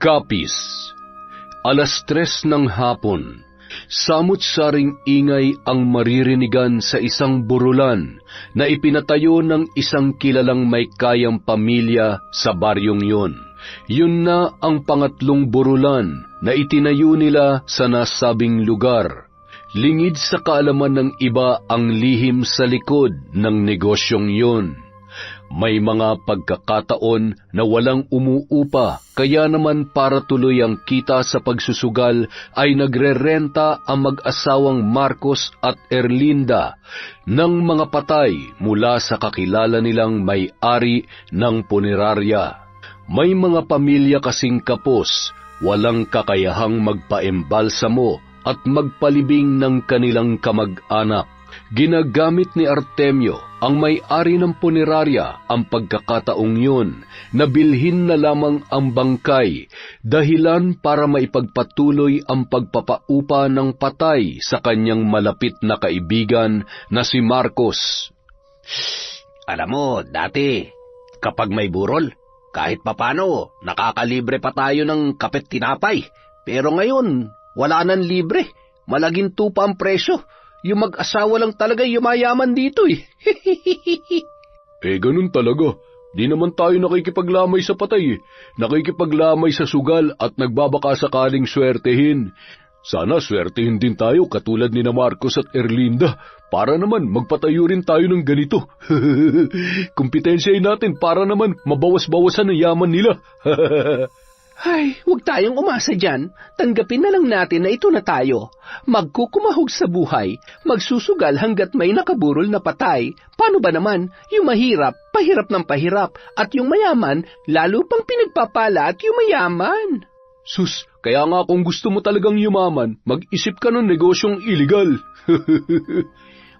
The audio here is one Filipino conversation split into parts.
Kapis. 3:00 ng hapon, samut-saring ingay ang maririnigan sa isang burulan na ipinatayo ng isang kilalang may kayang pamilya sa baryong yun. Yun na ang pangatlong burulan na itinayo nila sa nasabing lugar. Lingid sa kaalaman ng iba ang lihim sa likod ng negosyong yun. May mga pagkakataon na walang umuupa, kaya naman para tuloy ang kita sa pagsusugal ay nagrerenta ang mag-asawang Marcos at Erlinda ng mga patay mula sa kakilala nilang may-ari ng punerarya. May mga pamilya kasing kapos, walang kakayahang magpaembalsamo at magpalibing ng kanilang kamag-anak. Ginagamit ni Artemio, ang may-ari ng punerarya, ang pagkakataong yun na bilhin na lamang ang bangkay, dahilan para maipagpatuloy ang pagpapaupa ng patay sa kanyang malapit na kaibigan na si Marcos. Alam mo, dati, kapag may burol, kahit papano, nakakalibre pa tayo ng kapet tinapay. Pero ngayon, wala nang libre. Malaginto pa ang presyo. Yung mag-asawa lang talaga yumayaman dito eh. Ganun talaga. Di naman tayo nakikipaglamay sa patay eh. Nakikipaglamay sa sugal at nagbabaka sakaling swertehin. Sana swertehin din tayo katulad ni na Marcos at Erlinda para naman magpatayo rin tayo ng ganito. Kompetensyahin natin para naman mabawas-bawasan ang yaman nila. Ay, huwag tayong umasa dyan. Tanggapin na lang natin na ito na tayo. Magkukumahog sa buhay, magsusugal hanggat may nakaburol na patay. Paano ba naman? Yung mahirap, pahirap ng pahirap. At yung mayaman, lalo pang pinagpapala at yung mayaman. Sus, kaya nga kung gusto mo talagang yumaman, mag-isip ka ng negosyong iligal.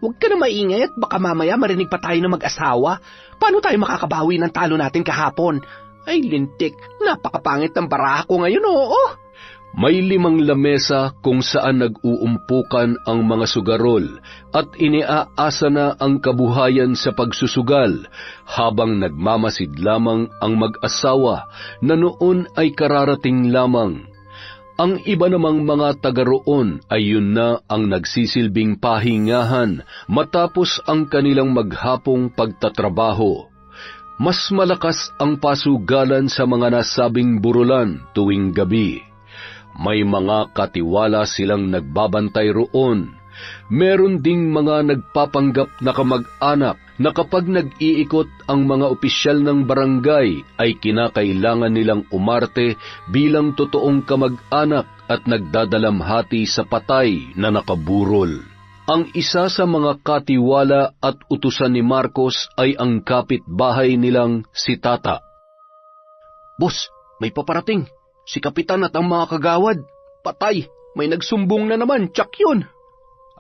Huwag ka na maingay at baka mamaya marinig pa tayo ng mag-asawa. Paano tayo makakabawi ng talo natin kahapon? Ay, lintik, napakapangit ng baraha ko ngayon, oo. May 5 lamesa kung saan nag-uumpukan ang mga sugarol at iniaasa na ang kabuhayan sa pagsusugal habang nagmamasid lamang ang mag-asawa na noon ay kararating lamang. Ang iba namang mga taga roon ay yun na ang nagsisilbing pahingahan matapos ang kanilang maghapong pagtatrabaho. Mas malakas ang pasugalan sa mga nasabing burulan tuwing gabi. May mga katiwala silang nagbabantay roon. Meron ding mga nagpapanggap na kamag-anak na kapag nag-iikot ang mga opisyal ng barangay ay kinakailangan nilang umarte bilang totoong kamag-anak at nagdadalamhati sa patay na nakaburol. Ang isa sa mga katiwala at utusan ni Marcos ay ang kapitbahay nilang si Tata. Boss, may paparating. Si Kapitan at ang mga kagawad. Patay, may nagsumbong na naman, tsak yun.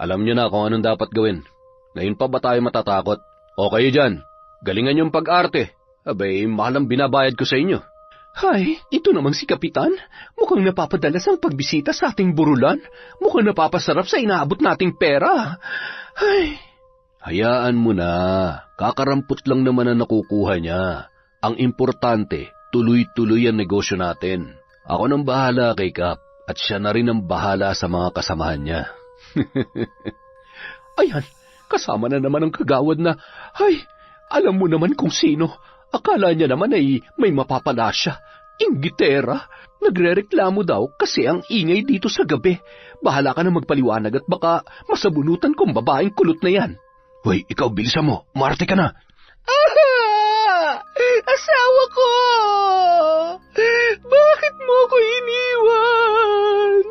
Alam niyo na kung anong dapat gawin. Ngayon pa ba tayo matatakot? O kayo dyan, galingan yung pag-arte. Abay, mahal ang binabayad ko sa inyo. Ay, ito namang si Kapitan. Mukhang napapadalas ang pagbisita sa ating burulan. Mukhang napapasarap sa inaabot nating pera. Ay. Hayaan mo na. Kakarampot lang naman ang nakukuha niya. Ang importante, tuloy-tuloy ang negosyo natin. Ako nang bahala kay Kap at siya na rin ang bahala sa mga kasamahan niya. Ayan, kasama na naman ang kagawad na, ay, alam mo naman kung sino. Akala niya naman ay may mapapala siya. Inggitera. Nagrereklamo daw kasi ang ingay dito sa gabi. Bahala ka na magpaliwanag at baka masabunutan kong babaeng kulot na yan. Hoy, ikaw, bilisan mo. Umarte ka na. Asawa ko! Bakit mo ko iniwan?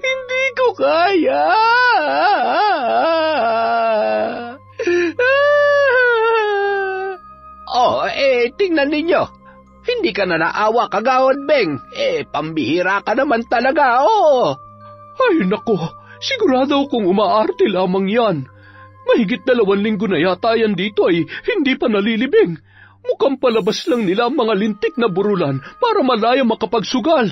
Hindi ko kaya! Tingnan ninyo. Hindi ka na naawa, kagawad, Beng. Pambihira ka naman talaga, oh. Ay, nako. Sigurado akong umaarte lamang yan. Mahigit 2 linggo na yata yan dito ay hindi pa nalilibing. Mukhang palabas lang nila ang mga lintik na burulan para malaya makapagsugal.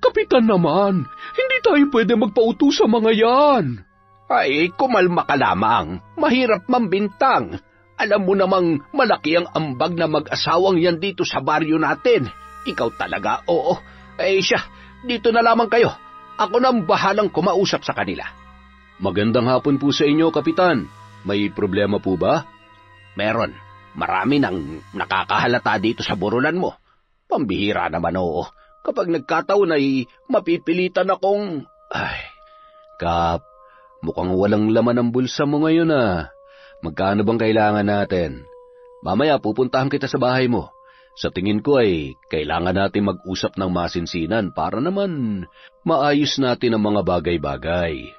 Kapitan naman, hindi tayo pwede magpauto sa mga yan. Ay, kumalma ka lamang. Mahirap mambintang. Alam mo namang malaki ang ambag na mag-asawang yan dito sa baryo natin. ikaw talaga, oo. Siya, dito na lamang kayo. Ako na ang bahalang kumausap sa kanila. Magandang hapon po sa inyo, Kapitan. May problema po ba? Meron. Marami nang nakakahalata dito sa burulan mo. Pambihira naman, oo. Kapag nagkataon ay mapipilitan akong... Kap, mukhang walang laman ang bulsa mo ngayon Magkano bang kailangan natin? Mamaya pupuntahan kita sa bahay mo. Sa tingin ko ay kailangan natin mag-usap ng masinsinan para naman maayos natin ang mga bagay-bagay.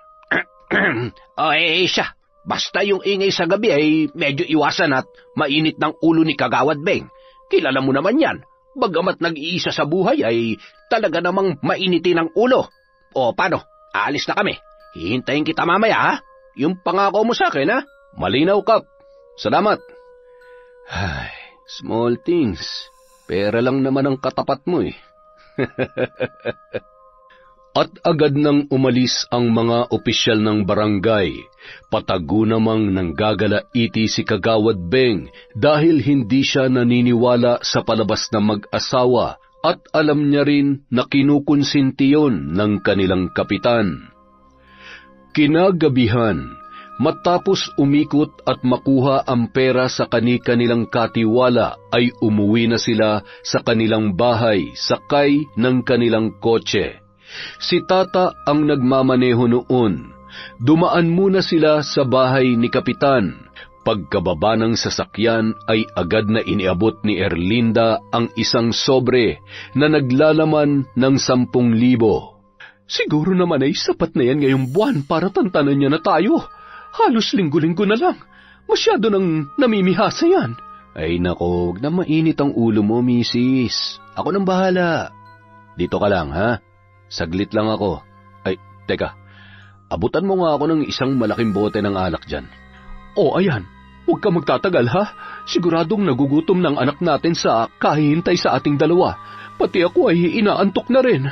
Siya. Basta yung ingay sa gabi ay medyo iwasan at mainit ng ulo ni Kagawad Beng. Kilala mo naman yan. Bagamat nag-iisa sa buhay ay talaga namang mainitin ang ulo. O paano? Aalis na kami. Hihintayin kita mamaya, ha? Yung pangako mo sa akin, ha? Malinaw, Kap. Salamat. Small things. Pera lang naman ang katapat mo At agad nang umalis ang mga opisyal ng barangay. Patago namang nanggagalaiti si Kagawad Beng dahil hindi siya naniniwala sa palabas na mag-asawa at alam niya rin na kinukonsinti yun ng kanilang kapitan. Kinagabihan, matapos umikot at makuha ang pera sa kani-kanilang katiwala ay umuwi na sila sa kanilang bahay sakay ng kanilang kotse. Si Tata ang nagmamaneho noon. Dumaan muna sila sa bahay ni Kapitan. Pagkababa ng sasakyan ay agad na iniabot ni Erlinda ang isang sobre na naglalaman ng 10,000. Siguro naman ay sapat na yan ngayong buwan para tantanan niya na tayo. Halos linggo-linggo na lang. Masyado nang namimihasa yan. Ay nako, huwag na mainit ang ulo mo, misis. Ako nang bahala. Dito ka lang, ha? Saglit lang ako. Ay, teka. Abutan mo nga ako ng isang malaking bote ng alak dyan. Ayan. Huwag ka magtatagal, ha? Siguradong nagugutom ng anak natin sa kahihintay sa ating dalawa. Pati ako ay inaantok na rin.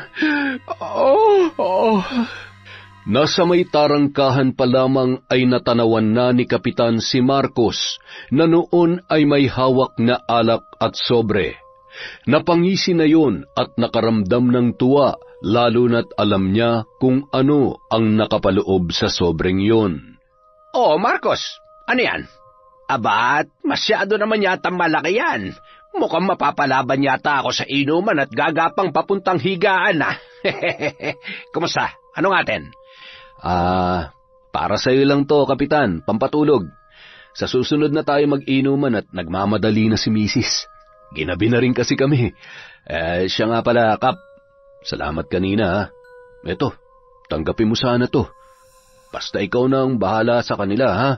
Nasa may tarangkahan pa lamang ay natanawan na ni Kapitan si Marcos na noon ay may hawak na alak at sobre. Napangisi na yon at nakaramdam ng tuwa, lalo na't alam niya kung ano ang nakapaloob sa sobreng yon. Marcos, ano yan? Abat, masyado naman yata malaki yan. Mukhang mapapalaban yata ako sa inuman at gagapang papuntang higaan na. Kumusta? Ano ngatin? Para sa'yo lang to, Kapitan, pampatulog. Sa susunod na tayo mag-inuman at nagmamadali na si Mrs. Ginabi na rin kasi kami. Siya nga pala, Kap. Salamat kanina, ha. Eto, tanggapin mo sana to. Basta ikaw na ang bahala sa kanila, ha.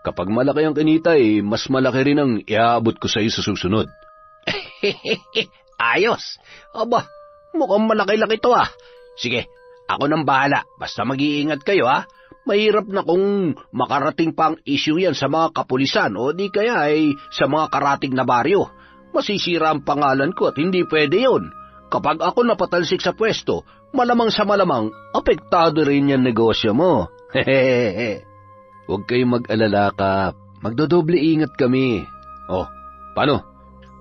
Kapag malaki ang kinita, mas malaki rin ang iaabot ko sa'yo sa susunod. Ayos. Aba, mukhang malaki-laki to, ha. Sige, ako nang bahala. Basta mag-iingat kayo, ha. Mahirap na kung makarating pang issue yan sa mga kapulisan o di kaya ay sa mga karating na baryo. Masisira ang pangalan ko at hindi pwede yun. Kapag ako napatalsik sa pwesto, malamang sa malamang, apektado rin yung negosyo mo. Huwag kayong mag-alala, Kap. Magdodoble ingat kami. Paano?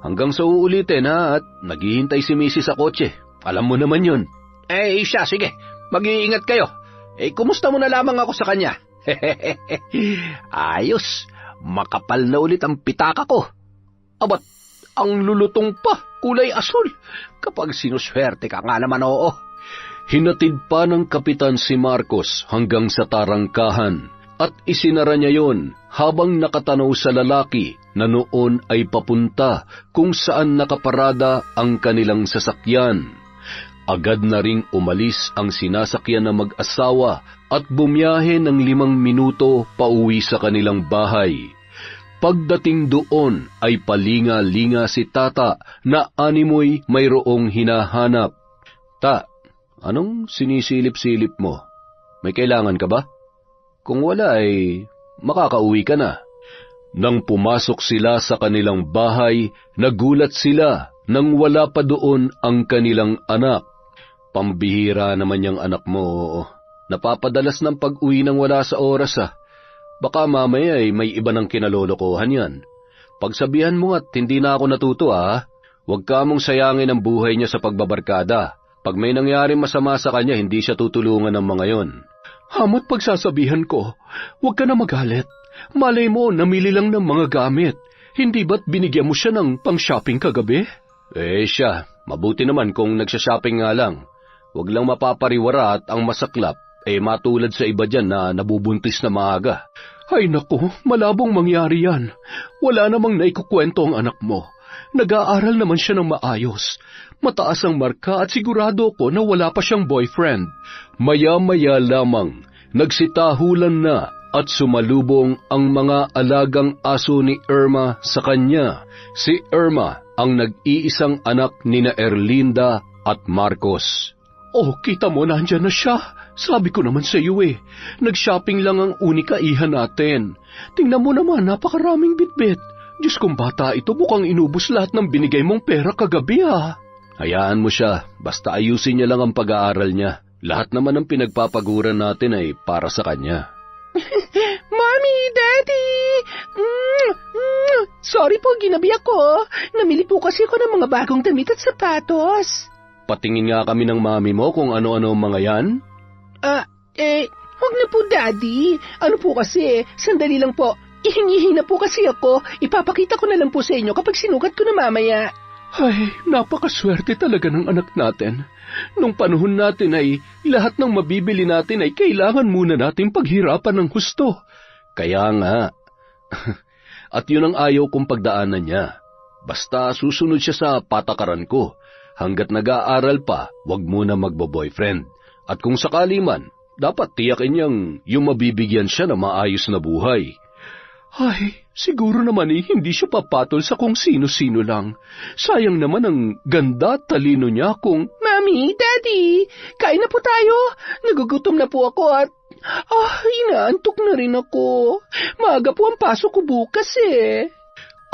Hanggang sa uulitin, ha? At naghihintay si Mrs. sa kotse. Alam mo naman yun. Siya, sige. Mag-iingat kayo. Kumusta mo na lamang ako sa kanya? Ayos. Makapal na ulit ang pitaka ko. Abat, ang lulutong pa. Kulay asul. Kapag sinuswerte ka nga naman, oo. Hinatid pa ng Kapitan si Marcos hanggang sa tarangkahan at isinara niya yon habang nakatanaw sa lalaki na noon ay papunta kung saan nakaparada ang kanilang sasakyan. Agad na ring umalis ang sinasakyan na mag-asawa at bumiyahe ng 5 minuto pauwi sa kanilang bahay. Pagdating doon ay palinga-linga si Tata na animoy mayroong hinahanap. Ta, anong sinisilip-silip mo? May kailangan ka ba? Kung wala ay makakauwi ka na. Nang pumasok sila sa kanilang bahay, nagulat sila nang wala pa doon ang kanilang anak. Pambihira naman yung anak mo. Napapadalas ng pag-uwi nang wala sa oras, ha. Baka mamaya ay may iba ng kinalolokohan yan. Pagsabihan mo at hindi na ako natuto, ha. Huwag ka mong sayangin ang buhay niya sa pagbabarkada. Pag may nangyari masama sa kanya, hindi siya tutulungan ng mga yon. Hamot pagsasabihan ko, huwag ka na magalit. Malay mo, namili lang ng mga gamit. Hindi ba't binigyan mo siya ng pang-shopping kagabi? Siya, mabuti naman kung nagsha-shopping nga lang. Huwag lang mapapariwara at ang masaklap, matulad sa iba dyan na nabubuntis na maaga. Ay naku, malabong mangyari yan. Wala namang naikukwento ang anak mo. Nag-aaral naman siya ng maayos. Mataas ang marka at sigurado ko na wala pa siyang boyfriend. Maya-maya lamang, nagsitahulan na at sumalubong ang mga alagang aso ni Irma sa kanya. Si Irma ang nag-iisang anak nina Erlinda at Marcos. Oh, kita mo, nandyan na siya. Sabi ko naman sa iyo nag-shopping lang ang unika iha natin. Tingnan mo naman, napakaraming bitbit. Diyos kong bata, ito mukhang inubos lahat ng binigay mong pera kagabi ha. Hayaan mo siya, basta ayusin niya lang ang pag-aaral niya. Lahat naman ng pinagpapaguran natin ay para sa kanya. Mommy, Daddy! Sorry po, ginabi ako. Namili po kasi ako ng mga bagong damit at sapatos. Patingin nga kami ng mami mo kung ano-ano ang mga yan. Huwag na po, Daddy. Ano po kasi, sandali lang po. Ihingi na po kasi ako. Ipapakita ko na lang po sa inyo kapag sinukat ko na mamaya. Ay, napakaswerte talaga ng anak natin. Nung panahon natin ay lahat ng mabibili natin ay kailangan muna nating paghirapan ng husto. Kaya nga. At yun ang ayaw kong pagdaanan niya. Basta susunod siya sa patakaran ko. Hanggat nag-aaral pa, wag muna magbo-boyfriend. At kung sakali man, dapat tiyakin niyang yung mabibigyan siya na maayos na buhay. Ay, siguro naman hindi siya papatol sa kung sino-sino lang. Sayang naman ang ganda at talino niya kung... Mami, Daddy, kain na po tayo. Nagugutom na po ako at... inaantok na rin ako. Maaga po ang pasok ko bukas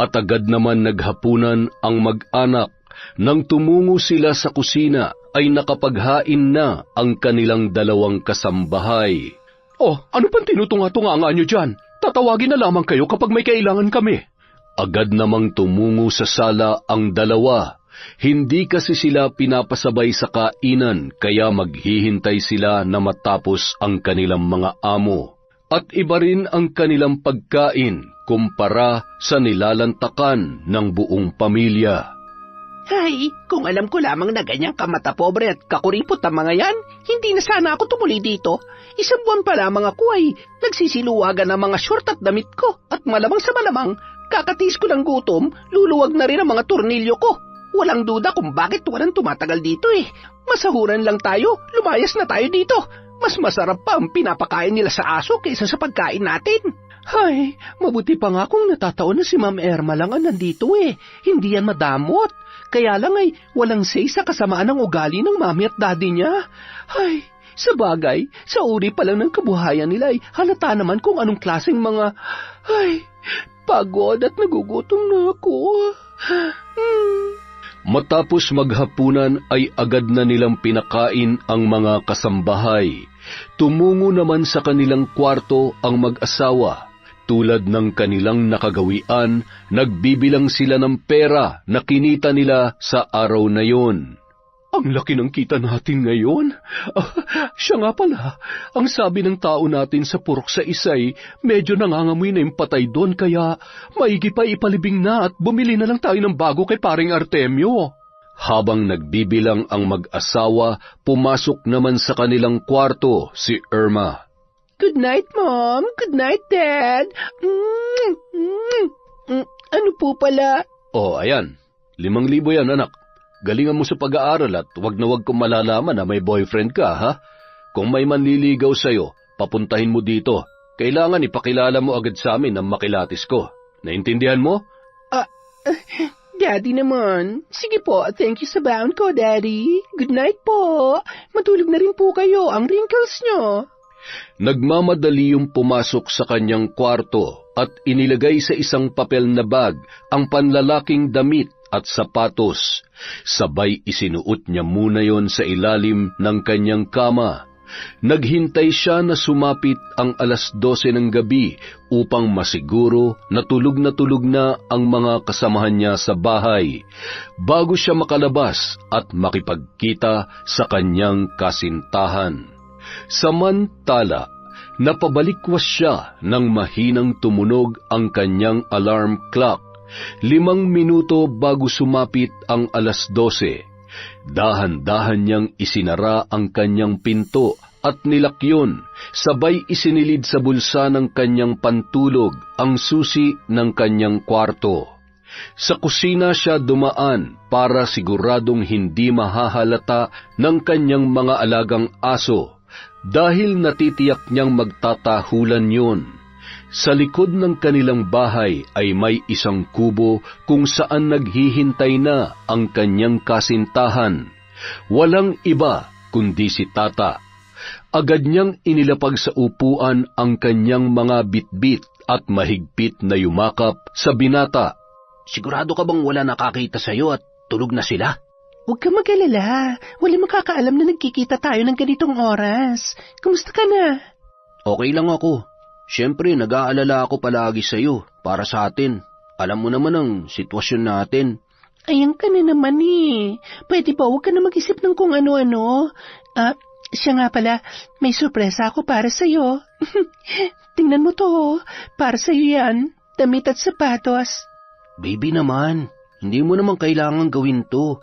At agad naman naghapunan ang mag-anak. Nang tumungo sila sa kusina, ay nakapaghain na ang kanilang dalawang kasambahay. Oh, ano pang tinutunga-tunga niyo dyan? Tatawagin na lamang kayo kapag may kailangan kami. Agad namang tumungo sa sala ang dalawa. Hindi kasi sila pinapasabay sa kainan, kaya maghihintay sila na matapos ang kanilang mga amo. At iba rin ang kanilang pagkain kumpara sa nilalantakan ng buong pamilya. Ay, kung alam ko lamang na ganyang kamata-pobre at kakuripot ang mga yan, hindi na sana ako tumuli dito. Isang buwan pa lamang ako ay nagsisiluwagan ng mga short at damit ko at malamang sa malamang, kakatis ko ng gutom, luluwag na rin ang mga tornilyo ko. Walang duda kung bakit walang tumatagal dito Masahuran lang tayo, lumayas na tayo dito. Mas masarap pa ang pinapakain nila sa aso kaysa sa pagkain natin. Ay, mabuti pa nga kung natataon na si Ma'am Irma lang ang nandito Hindi yan madamot. Kaya lang ay walang say sa kasamaan ng ugali ng mami at daddy niya. Ay, sa bagay, sa uri pa lang ng kabuhayan nila ay halata naman kung anong klaseng mga... Ay, pagod at nagugutom na ako. Matapos maghapunan ay agad na nilang pinakain ang mga kasambahay. Tumungo naman sa kanilang kwarto ang mag-asawa. Tulad ng kanilang nakagawian, nagbibilang sila ng pera na kinita nila sa araw na yon. Ang laki ng kita natin ngayon. Siya nga pala, ang sabi ng tao natin sa purok sa isay, medyo nangangamoy na yung patay doon, kaya maigi pa ipalibing na at bumili na lang tayo ng bago kay paring Artemio. Habang nagbibilang ang mag-asawa, pumasok naman sa kanilang kwarto si Irma. Good night, Mom. Good night, Dad. Ano po pala? Oh, ayan. 5,000 yan, anak. Galingan mo sa pag-aaral at wag na wag kong malalaman na may boyfriend ka, ha? Kung may manliligaw sa'yo, papuntahin mo dito. Kailangan ipakilala mo agad sa amin ang makilatis ko. Naintindihan mo? Daddy naman. Sige po, thank you sa baon ko, Daddy. Good night po. Matulog na rin po kayo, ang wrinkles nyo. Nagmamadali yung pumasok sa kanyang kwarto at inilagay sa isang papel na bag ang panlalaking damit at sapatos. Sabay isinuot niya muna yon sa ilalim ng kanyang kama. Naghintay siya na sumapit ang 12:00 ng gabi upang masiguro na tulog na ang mga kasamahan niya sa bahay bago siya makalabas at makipagkita sa kanyang kasintahan. Samantala, napabalikwas siya nang mahinang tumunog ang kanyang alarm clock 5 minuto bago sumapit ang 12:00. Dahan-dahan niyang isinara ang kanyang pinto at nilakyon, sabay isinilid sa bulsa ng kanyang pantulog ang susi ng kanyang kwarto. Sa kusina siya dumaan para siguradong hindi mahahalata ng kanyang mga alagang aso dahil natitiyak niyang magtatahulan yun. Sa likod ng kanilang bahay ay may isang kubo kung saan naghihintay na ang kanyang kasintahan. Walang iba kundi si Tata. Agad niyang inilapag sa upuan ang kanyang mga bitbit at mahigpit na yumakap sa binata. Sigurado ka bang wala nakakita sa'yo at tulog na sila? Huwag ka mag-alala. Walang makakaalam na nagkikita tayo ng ganitong oras. Kumusta ka na? Okay lang ako. Siyempre, nag-aalala ako palagi sa'yo para sa atin. Alam mo naman ang sitwasyon natin. Ayan ka na naman eh. Pwede ba huwag ka na mag-isip ng kung ano-ano? Siya nga pala, may sorpresa ako para sa'yo. Tingnan mo to, para sa'yo yan. Damit at sapatos. Baby naman, hindi mo naman kailangan gawin to.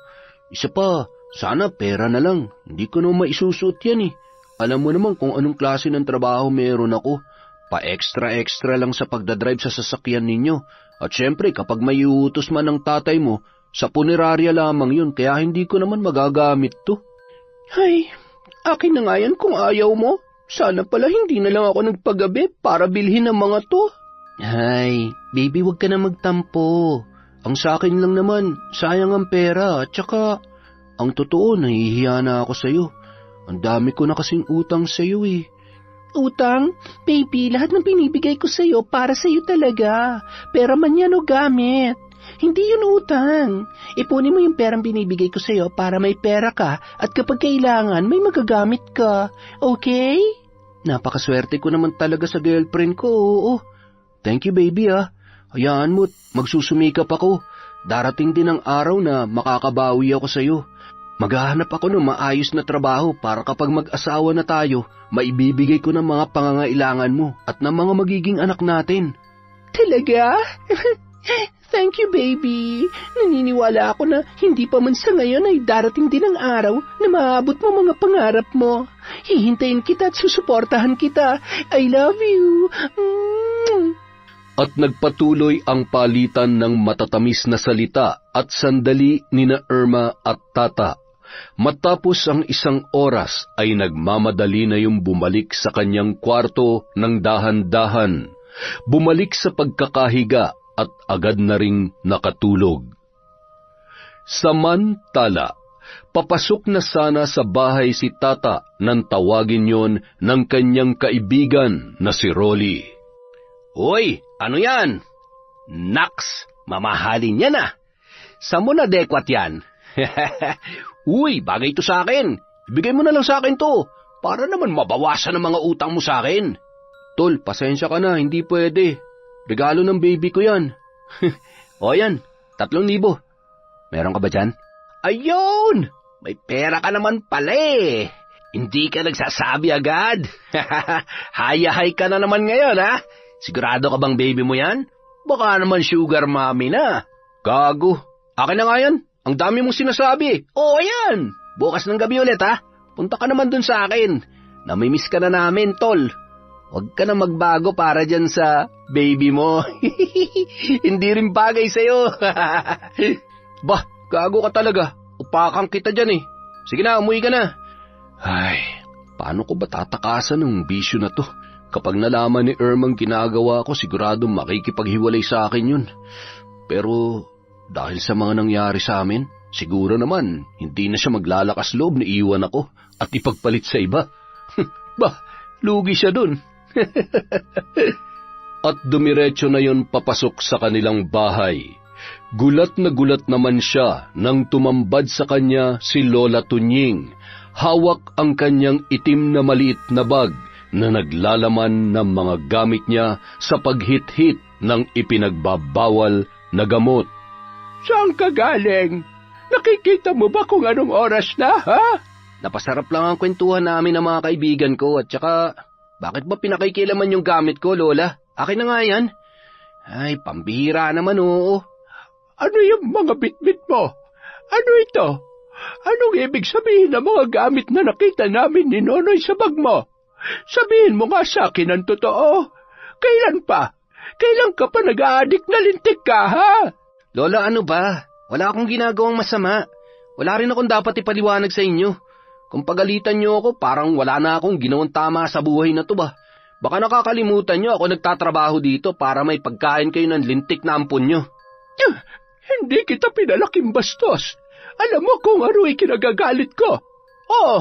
Isa pa, sana pera na lang. Hindi ko naman maisusuot yan eh. Alam mo naman kung anong klase ng trabaho meron ako. Pa-extra-extra lang sa pagdadrive sa sasakyan ninyo. At syempre, kapag may iutos man ng tatay mo, sa punerarya lamang yun, kaya hindi ko naman magagamit to. Ay, akin na nga yan kung ayaw mo. Sana pala hindi na lang ako nagpagabi para bilhin ang mga to. Ay, baby, wag ka na magtampo. Ang sa akin lang naman, sayang ang pera. At saka, ang totoo, nahihiya na ako sa'yo. Ang dami ko na kasing utang sa'yo eh. Utang? Baby, lahat ng binibigay ko sa'yo para sa'yo talaga. Pera man yan o gamit. Hindi yun utang. Ipunin mo yung perang binibigay ko sa'yo para may pera ka at kapag kailangan may magagamit ka. Okay? Napakaswerte ko naman talaga sa girlfriend ko, oo. Thank you, baby ah. Hayaan mo, magsusumikap ako. Darating din ang araw na makakabawi ako sa'yo. Maghahanap ako ng maayos na trabaho para kapag mag-asawa na tayo, maibibigay ko ng mga pangangailangan mo at ng mga magiging anak natin. Talaga? Thank you, baby. Naniniwala ako na hindi pa man sa ngayon ay darating din ang araw na maabot mo mga pangarap mo. Hihintayin kita at susuportahan kita. I love you. At nagpatuloy ang palitan ng matatamis na salita at sandali nina Irma at Tata. Matapos ang 1 oras ay nagmamadali na yung bumalik sa kanyang kwarto ng dahan-dahan. Bumalik sa pagkakahiga at agad na ring nakatulog. Samantala, papasok na sana sa bahay si Tata nang tawagin yon ng kanyang kaibigan na si Rolly. Hoy, ano yan? Naks, mamahalin yan ah. Saan mo na dekwat yan? Uy, bagay ito sa akin. Ibigay mo na lang sa akin to, para naman mabawasan ang mga utang mo sa akin. Tol, pasensya ka na, hindi pwede. Regalo ng baby ko yan. O yan, 3,000. Meron ka ba dyan? Ayun! May pera ka naman pala eh. Hindi ka nagsasabi agad. Hayahay ka na naman ngayon ha? Sigurado ka bang baby mo yan? Baka naman sugar mommy na. Gago, akin na nga yan. Ang dami mong sinasabi. Oo yan, bukas ng gabi ulit ha. Punta ka naman dun sa akin. Namimiss ka na namin, tol. Huwag ka na magbago para dyan sa baby mo. Hindi rin bagay sa'yo. Bah, gago ka talaga. Upakang kita dyan eh. Sige na, umuwi ka na. Ay, paano ko ba tatakasan ng bisyo na to? Kapag nalaman ni Irmang ginagawa ko, sigurado makikipaghiwalay sa akin yun. Pero dahil sa mga nangyari sa amin, siguro naman hindi na siya maglalakas loob na iwan ako at ipagpalit sa iba. Bah, lugi siya dun. At dumiretso na yon papasok sa kanilang bahay. Gulat na gulat naman siya nang tumambad sa kanya si Lola Tunying. Hawak ang kanyang itim na maliit na bag na naglalaman ng mga gamit niya sa paghit-hit ng ipinagbabawal na gamot. Saan ka galing? Nakikita mo ba kung anong oras na, ha? Napasarap lang ang kwentuhan namin ng mga kaibigan ko at saka, bakit ba pinakikilaman yung gamit ko, Lola? Akin na nga yan. Ay, pambihira naman, oo. Ano yung mga bitbit mo? Ano ito? Anong ibig sabihin ng mga gamit na nakita namin ni Nonoy sa bag mo? Sabihin mo nga sa akin ang totoo. Kailan pa? Kailan ka pa nag-aadik na lintik ka, ha? Lola, ano ba? Wala akong ginagawang masama. Wala rin akong dapat ipaliwanag sa inyo. Kung pagalitan niyo ako, parang wala na akong ginawang tama sa buhay na to ba? Baka nakakalimutan niyo ako nagtatrabaho dito para may pagkain kayo ng lintik na ampon niyo. Hindi kita pinalaking bastos. Alam mo kung ano ay kinagagalit ko. Oo,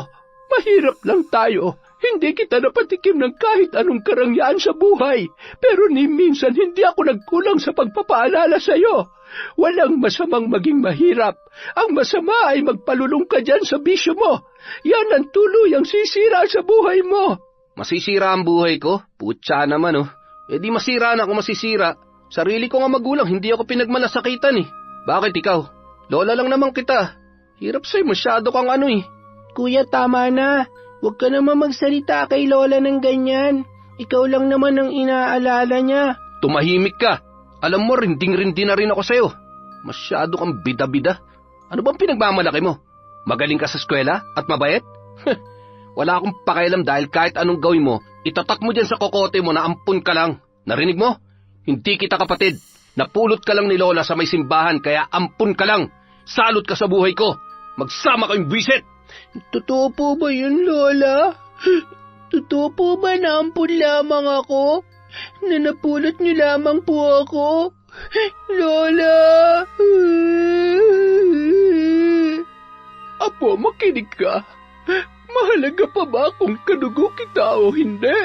mahirap lang tayo. Hindi kita napatikim ng kahit anong karangyaan sa buhay. Pero ni minsan hindi ako nagkulang sa pagpapaalala sa iyo. Walang masamang maging mahirap. Ang masama ay magpalulong ka dyan sa bisyo mo. Yan ang tuluyang sisira sa buhay mo. Masisira ang buhay ko? Putya naman, oh. Eh di masira na ako masisira. Sarili ko nga magulang, hindi ako pinagmalasakitan eh. Bakit ikaw? Lola lang naman kita. Hirap sa'yo, masyado kang ano eh. Kuya, tama na. Huwag ka naman magsalita kay Lola ng ganyan. Ikaw lang naman ang inaalala niya. Tumahimik ka. Alam mo, rinding-rindi na rin ako sa'yo. Masyado kang bida-bida. Ano bang pinagmamalaki mo? Magaling ka sa eskwela at mabait? Wala akong pakialam dahil kahit anong gawin mo, itatak mo dyan sa kokote mo na ampun ka lang. Narinig mo? Hindi kita kapatid. Napulot ka lang ni Lola sa may simbahan kaya ampun ka lang. Salot ka sa buhay ko. Magsama kayong bisit. Totoo po ba yun, Lola? Totoo po ba na ampun lamang ako? Na napulot niyo lamang po ako? Lola! Apo, makinig ka. Mahalaga pa ba kung kadugo kita o hindi?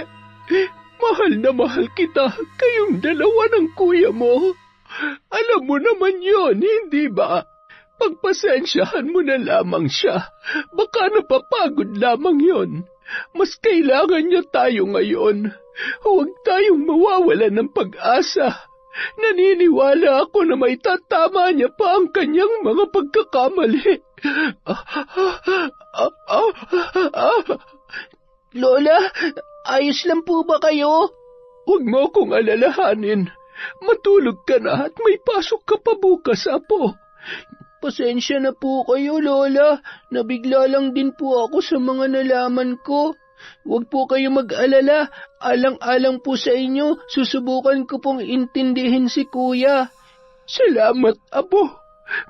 Mahal na mahal kita, kayong dalawa ng kuya mo. Alam mo naman yon, hindi ba? Pagpasensyahan mo na lamang siya. Baka napapagod lamang yon. Mas kailangan niya tayo ngayon. Huwag tayong mawawalan ng pag-asa. Naniniwala ako na may tatama niya pa ang kanyang mga pagkakamali. Lola, ayos lang po ba kayo? Huwag mo akong alalahanin. Matulog ka na at may pasok ka pa bukas, Apo. Pasensya na po kayo, Lola. Nabigla lang din po ako sa mga nalaman ko. Huwag po kayo mag-alala. Alang-alang po sa inyo, susubukan ko pong intindihin si Kuya. Salamat, Apo.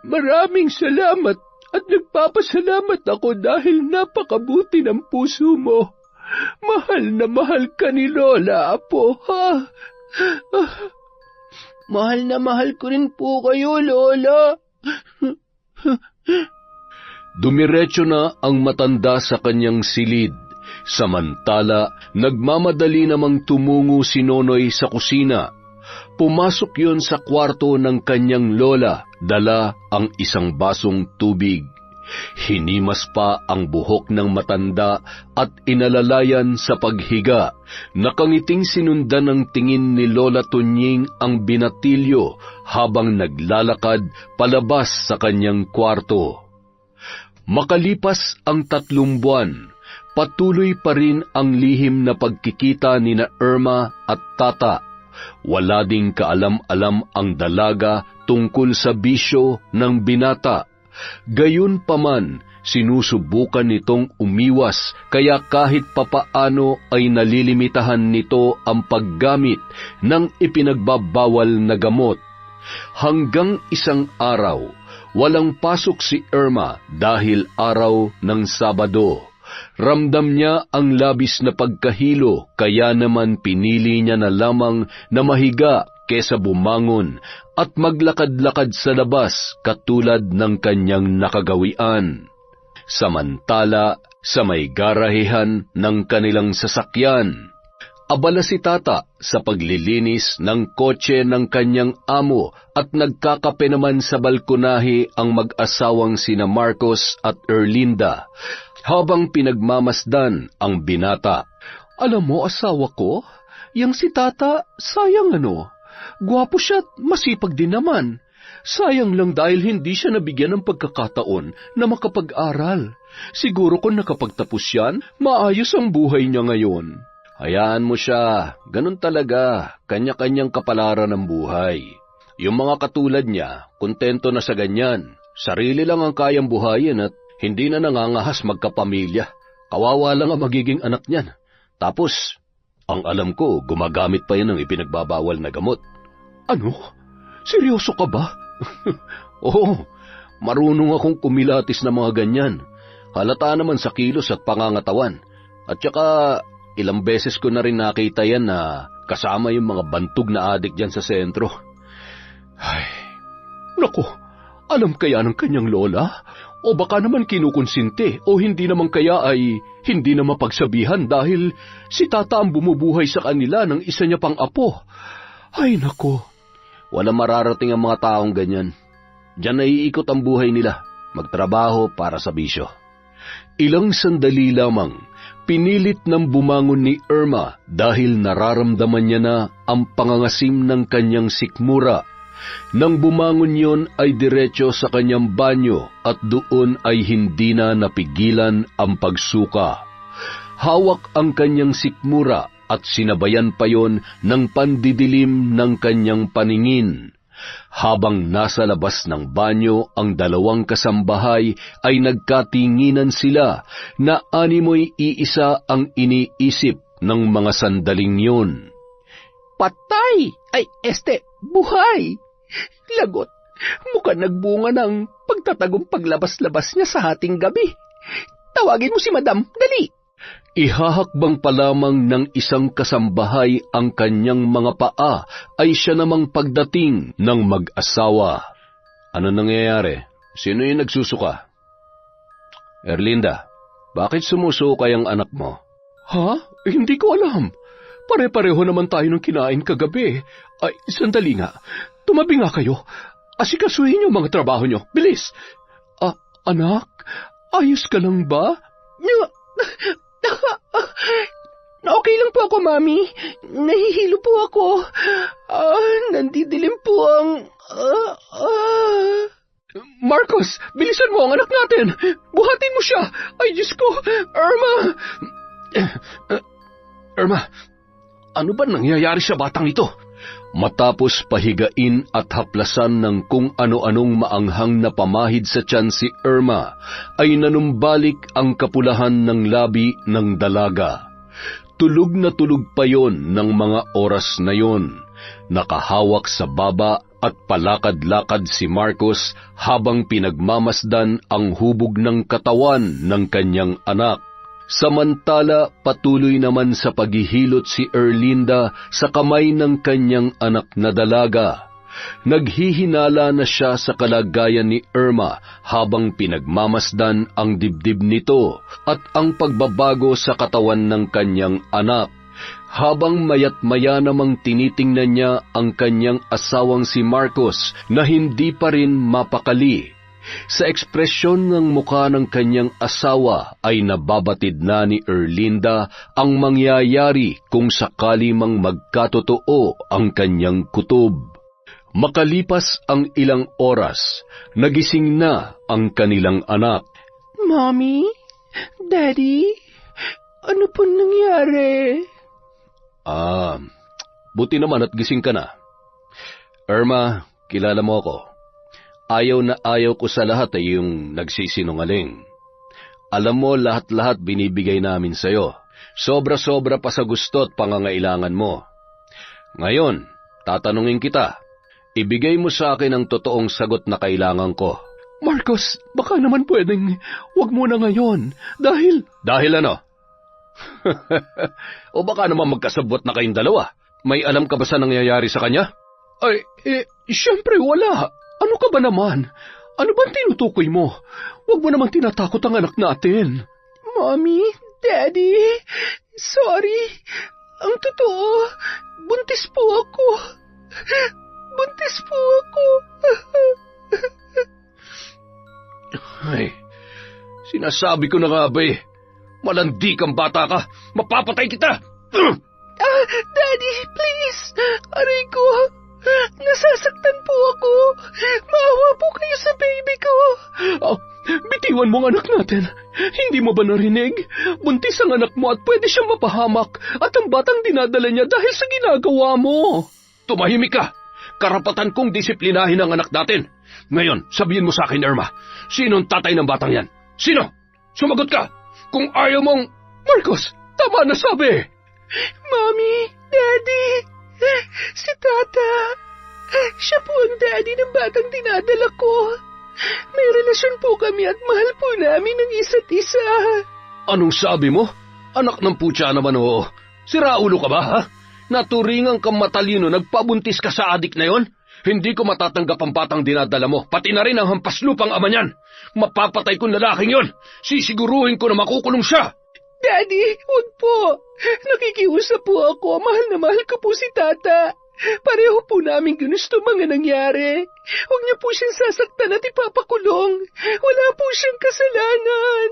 Maraming salamat at nagpapasalamat ako dahil napakabuti ng puso mo. Mahal na mahal ka ni Lola, Apo, ha? Mahal na mahal ko rin po kayo, Lola. Dumiretso na ang matanda sa kanyang silid. Samantala, nagmamadali namang tumungo si Nonoy sa kusina. Pumasok yon sa kwarto ng kanyang lola, dala ang isang basong tubig. Hinimas pa ang buhok ng matanda at inalalayan sa paghiga. Nakangiting sinundan ng tingin ni Lola Tunying ang binatilyo habang naglalakad palabas sa kanyang kwarto. Makalipas ang 3 buwan, patuloy pa rin ang lihim na pagkikita ni na Irma at Tata. Wala ding kaalam-alam ang dalaga tungkol sa bisyo ng binata. Gayunpaman, sinusubukan nitong umiwas kaya kahit papaano ay nalilimitahan nito ang paggamit ng ipinagbabawal na gamot. Hanggang isang araw, walang pasok si Irma dahil araw ng Sabado. Ramdam niya ang labis na pagkahilo kaya naman pinili niya na lamang na mahiga kesa bumangon at maglakad-lakad sa labas katulad ng kanyang nakagawian. Samantala, sa may garahehan ng kanilang sasakyan, abala si Tata sa paglilinis ng kotse ng kanyang amo at nagkakape naman sa balkonahe ang mag-asawang sina Marcos at Erlinda. habang pinagmamasdan ang binata. Alam mo, asawa ko, yang si tata, sayang gwapo siya at masipag din naman. Sayang lang dahil hindi siya nabigyan ng pagkakataon na makapag-aral. Siguro kung nakapagtapos yan, maayos ang buhay niya ngayon. Hayaan mo siya, ganun talaga, kanya-kanyang kapalaran ng buhay. Yung mga katulad niya, kontento na sa ganyan. Sarili lang ang kayang buhayin at hindi na nangangahas magkapamilya. Kawawa lang ang magiging anak niyan. Tapos, ang alam ko, gumagamit pa yan ng ipinagbabawal na gamot. Ano? Seryoso ka ba? Oo, marunong akong kumilatis na mga ganyan. Halata naman sa kilos at pangangatawan. At saka, ilang beses ko na rin nakita yan na kasama yung mga bantog na adik dyan sa sentro. Ay, naku, alam kaya ng kanyang lola? O baka naman kinukonsinti o hindi naman kaya ay hindi na mapagsabihan dahil si tata ang bumubuhay sa kanila ng isa niya pang apo. Ay naku. Walang mararating ang mga taong ganyan. Diyan naiikot ang buhay nila, magtrabaho para sa bisyo. Ilang sandali lamang, pinilit ng bumangon ni Irma dahil nararamdaman niya na ang pangangasim ng kanyang sikmura. Nang bumangon yon ay diretso sa kanyang banyo at doon ay hindi na napigilan ang pagsuka. Hawak ang kanyang sikmura at sinabayan pa yon ng pandidilim ng kanyang paningin. Habang nasa labas ng banyo ang dalawang kasambahay ay nagkatinginan sila na animoy iisa ang iniisip ng mga sandaling yun. Patay! Ay, buhay! Lagot, mukhang nagbunga ng pagtatagong paglabas-labas niya sa hating gabi. Tawagin mo si Madam, dali! Ihahakbang pa lamang ng isang kasambahay ang kanyang mga paa ay siya namang pagdating ng mag-asawa. Ano nangyayari? Sino yung nagsusuka? Erlinda, bakit sumusuka ang anak mo? Ha? Hindi ko alam. Pare-pareho naman tayo ng kinain kagabi. Ay, sandali nga. Tumabi nga kayo. Asikasuhin yung mga trabaho nyo. Bilis! Anak, ayos ka lang ba? Okay lang po ako, Mami. Nahihilo po ako. Nandidilim po ang... Marcos, bilisan mo ang anak natin. Buhatin mo siya. Ay, Diyos ko. Irma! Irma, ano ba nangyayari sa batang ito? Matapos pahigain at haplasan ng kung ano-anong maanghang na pamahid sa tiyan si Irma, ay nanumbalik ang kapulahan ng labi ng dalaga. Tulog na tulog pa yon ng mga oras na yon. Nakahawak sa baba at palakad-lakad si Marcos habang pinagmamasdan ang hubog ng katawan ng kanyang anak. Samantala, patuloy naman sa paghihilot si Erlinda sa kamay ng kanyang anak na dalaga. Naghihinala na siya sa kalagayan ni Irma habang pinagmamasdan ang dibdib nito at ang pagbabago sa katawan ng kanyang anak. Habang mayat-maya namang tinitingnan niya ang kanyang asawang si Marcos na hindi pa rin mapakali. Sa ekspresyon ng mukha ng kanyang asawa ay nababatid na ni Erlinda ang mangyayari kung sakali mang magkatotoo ang kanyang kutob. Makalipas ang ilang oras, nagising na ang kanilang anak. Mommy? Daddy? Ano po nangyari? Buti naman at gising ka na. Irma, kilala mo ako. Ayaw na ayaw ko sa lahat ay yung nagsisinungaling. Alam mo, lahat-lahat binibigay namin sa'yo. Sobra-sobra pa sa gusto at pangangailangan mo. Ngayon, tatanungin kita. Ibigay mo sa akin ang totoong sagot na kailangan ko. Marcos, baka naman pwedeng wag mo na ngayon. Dahil... Dahil ano? O baka naman magkasabot na kayong dalawa. May alam ka ba sa nangyayari sa kanya? Ay, siyempre wala. Ano ka ba naman? Ano bang tinutukoy mo? Huwag mo naman tinatakot ang anak natin. Mommy, Daddy, sorry. Ang totoo, buntis po ako. Buntis po ako. Ay, Sinasabi ko na nga ba malandi kang bata ka, mapapatay kita! Daddy, please! Aray ko! Nasasaktan po ako! Maawa po kayo sa baby ko! Bitiwan mo ang anak natin. Hindi mo ba narinig? Buntis ang anak mo at pwede siyang mapahamak at ang batang dinadala niya dahil sa ginagawa mo. Tumahimik ka! Karapatan kong disiplinahin ang anak natin. Ngayon, sabihin mo sa akin, Irma, sino ang tatay ng batang yan? Sino? Sumagot ka! Kung ayaw mong... Marcos, tama na sabi! Mommy, Daddy, si Tata. Siya po ang daddy ng batang dinadala ko. May relasyon po kami at mahal po namin ang isa't isa. Anong sabi mo? Anak ng putya naman oo. Siraulo ka ba, ha? Naturingan kang matalino, nagpabuntis ka sa adik na yon? Hindi ko matatanggap ang batang dinadala mo, pati na rin ang hampaslupang ama niyan. Mapapatay kong lalaking yon. Sisiguruhin ko na makukulong siya. Daddy, huwag po. Nakikiusap po ako. Mahal na mahal ko po si Tata. Pareho po namin ginusto mga nangyari. Huwag niyo po siyang sasaktan at ipapakulong. Wala po siyang kasalanan.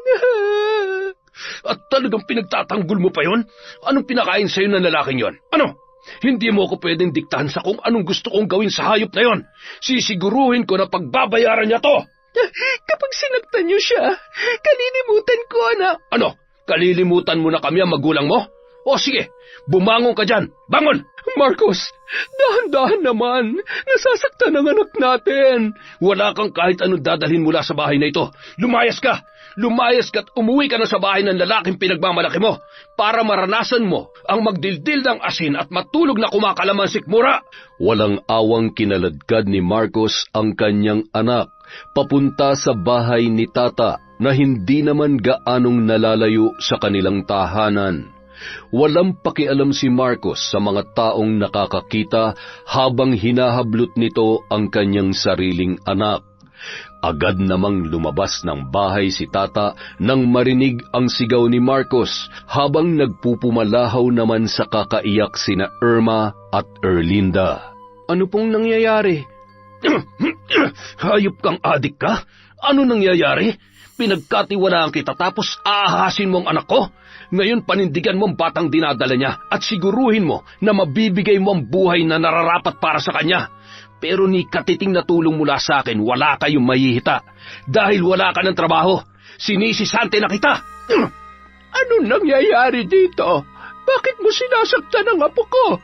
At talagang pinagtatanggol mo pa yon? Anong pinakain sa'yo ng lalaking yon? Ano? Hindi mo ako pwedeng diktahan sa kung anong gusto kong gawin sa hayop na yon. Sisiguruhin ko na pagbabayaran niya to. Kapag sinaktan niyo siya, kalilimutan ko na... Ano? Kalilimutan mo na kami ang magulang mo? O sige, bumangon ka dyan. Bangon! Marcos, dahan-dahan naman. Nasasaktan ang anak natin. Wala kang kahit anong dadalhin mula sa bahay na ito. Lumayas ka! Lumayas ka at umuwi ka na sa bahay ng lalaking pinagmamalaki mo para maranasan mo ang magdildil ng asin at matulog na kumakalaman sikmura. Walang awang kinaladkad ni Marcos ang kanyang anak papunta sa bahay ni Tata na hindi naman gaanong nalalayo sa kanilang tahanan. Walang pakialam si Marcos sa mga taong nakakakita habang hinahablot nito ang kanyang sariling anak. Agad namang lumabas ng bahay si Tata nang marinig ang sigaw ni Marcos habang nagpupumalahaw naman sa kakaiyak sina Irma at Erlinda. Ano pong nangyayari? Hayop kang adik ka? Ano nangyayari? Pinagkatiwalaan kita tapos aahasin mo ang anak ko? Ngayon panindigan mo ang batang dinadala niya at siguruhin mo na mabibigay mo ang buhay na nararapat para sa kanya. Pero ni katiting na tulong mula sa akin, wala kayong mahihita. Dahil wala ka ng trabaho, sinisisante na kita. Ano nangyayari dito? Bakit mo sinasaktan ang apo ko?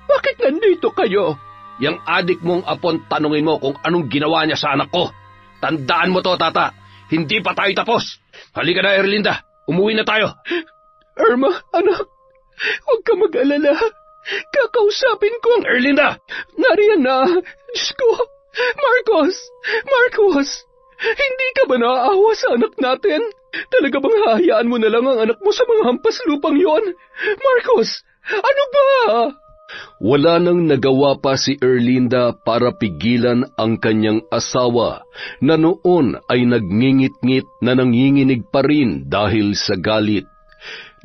Bakit nandito kayo? Yang adik mong apon, tanungin mo kung anong ginawa niya sa anak ko. Tandaan mo to, Tata. Hindi pa tayo tapos. Halika na, Erlinda. Umuwi na tayo. Irma, anak, huwag ka mag-alala. Kakausapin ko ang... Erlinda! Nariyan na! Diyos ko! Marcos! Marcos! Hindi ka ba naaawa sa anak natin? Talaga bang hahayaan mo na lang ang anak mo sa mga hampas lupang yon? Marcos! Ano ba? Wala nang nagawa pa si Erlinda para pigilan ang kanyang asawa na noon ay nagngingit-ngit na nanginginig pa rin dahil sa galit.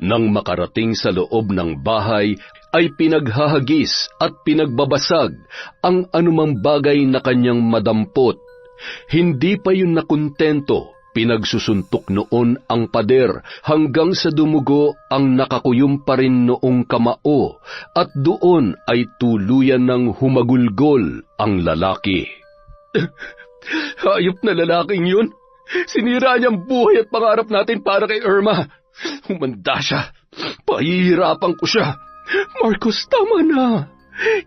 Nang makarating sa loob ng bahay, ay pinaghahagis at pinagbabasag ang anumang bagay na kanyang madampot. Hindi pa yun nakontento, pinagsusuntok noon ang pader hanggang sa dumugo ang nakakuyom pa rin noong kamao at doon ay tuluyan ng humagulgol ang lalaki. Hayop na lalaking yun! Sinira niyang buhay at pangarap natin para kay Irma. Humanda siya. Pahihirapan ko siya. Marcos, tama na.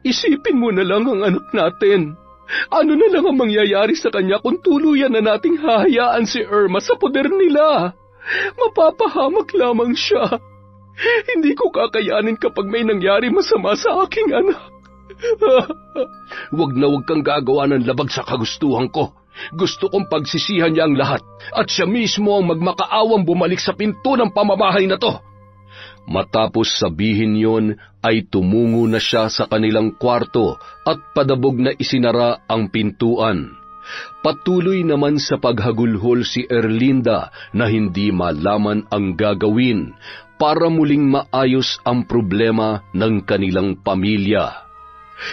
Isipin mo na lang ang anak natin. Ano na lang ang mangyayari sa kanya kung tuluyan na nating hahayaan si Irma sa poder nila? Mapapahamak lamang siya. Hindi ko kakayanin kapag may nangyari masama sa aking anak. Wag na wag kang gagawa ng labag sa kagustuhan ko. Gusto kong pagsisihan niya ang lahat at siya mismo ang magmakaawang bumalik sa pinto ng pamamahay na to. Matapos sabihin yon, ay tumungo na siya sa kanilang kwarto at padabog na isinara ang pintuan. Patuloy naman sa paghagulhol si Erlinda na hindi malaman ang gagawin para muling maayos ang problema ng kanilang pamilya.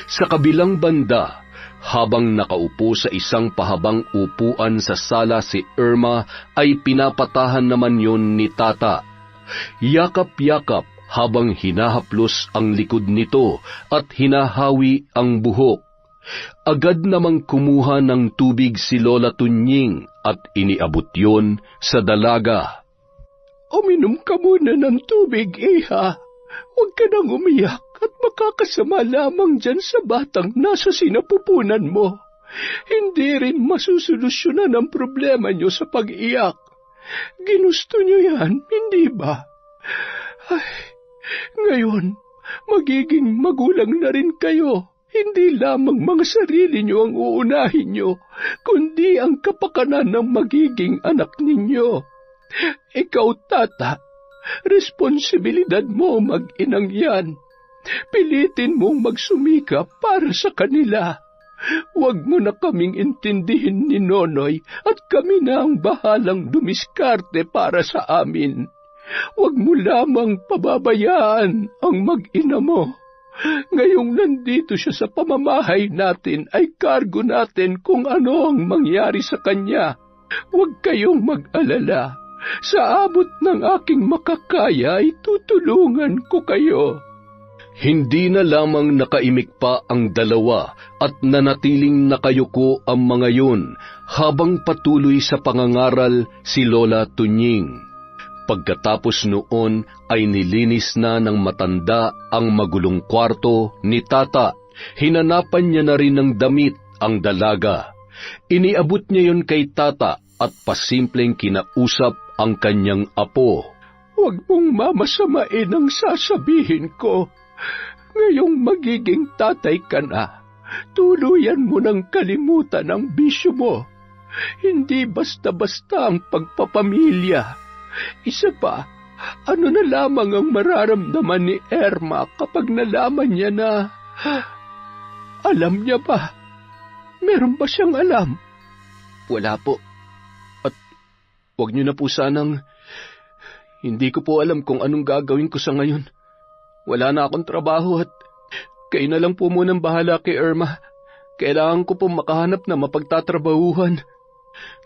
Sa kabilang banda, Habang nakaupo sa isang pahabang upuan sa sala si Irma, ay pinapatahan naman yon ni Tata. Yakap-yakap habang hinahaplos ang likod nito at hinahawi ang buhok. Agad namang kumuha ng tubig si Lola Tunying at iniabot yon sa dalaga. Uminom ka muna ng tubig, Iha. Huwag ka nang umiyak at makakasama lamang dyan sa batang nasa sinapupunan mo. Hindi rin masusolusyonan ang problema niyo sa pag-iyak. Ginusto niyo yan, hindi ba? Ay, ngayon, magiging magulang na rin kayo. Hindi lamang mga sarili niyo ang uunahin niyo, kundi ang kapakanan ng magiging anak ninyo. Ikaw, Tata, responsibilidad mo mag-inang yan. Pilitin mong magsumika para sa kanila. Huwag mo na kaming intindihin ni Nonoy at kami na ang bahalang dumiskarte para sa amin. Huwag mo lamang pababayaan ang mag-ina mo. Ngayong nandito siya sa pamamahay natin ay kargo natin kung ano ang mangyari sa kanya. Huwag kayong mag-alala. Sa abot ng aking makakaya ay tutulungan ko kayo. Hindi na lamang nakaimik pa ang dalawa at nanatiling nakayuko ang mga yun habang patuloy sa pangangaral si Lola Tunying. Pagkatapos noon ay nilinis na ng matanda ang magulong kwarto ni Tata. Hinanapan niya na rin ng damit ang dalaga. Iniabot niya yon kay Tata at pasimpleng kinausap ang kanyang apo. Huwag mong mamasamain ang sasabihin ko. Ngayong magiging tatay ka na, tuluyan mo ng kalimutan ang bisyo mo. Hindi basta-basta ang pagpapamilya. Isa pa, ano na lamang ang mararamdaman ni Irma kapag nalaman niya na... Alam niya ba? Meron ba siyang alam? Wala po. At huwag niyo na po sanang... Hindi ko po alam kung anong gagawin ko sa ngayon. Wala na akong trabaho at kayo na lang po munang bahala kay Irma. Kailangan ko po makahanap na mapagtatrabahuhan.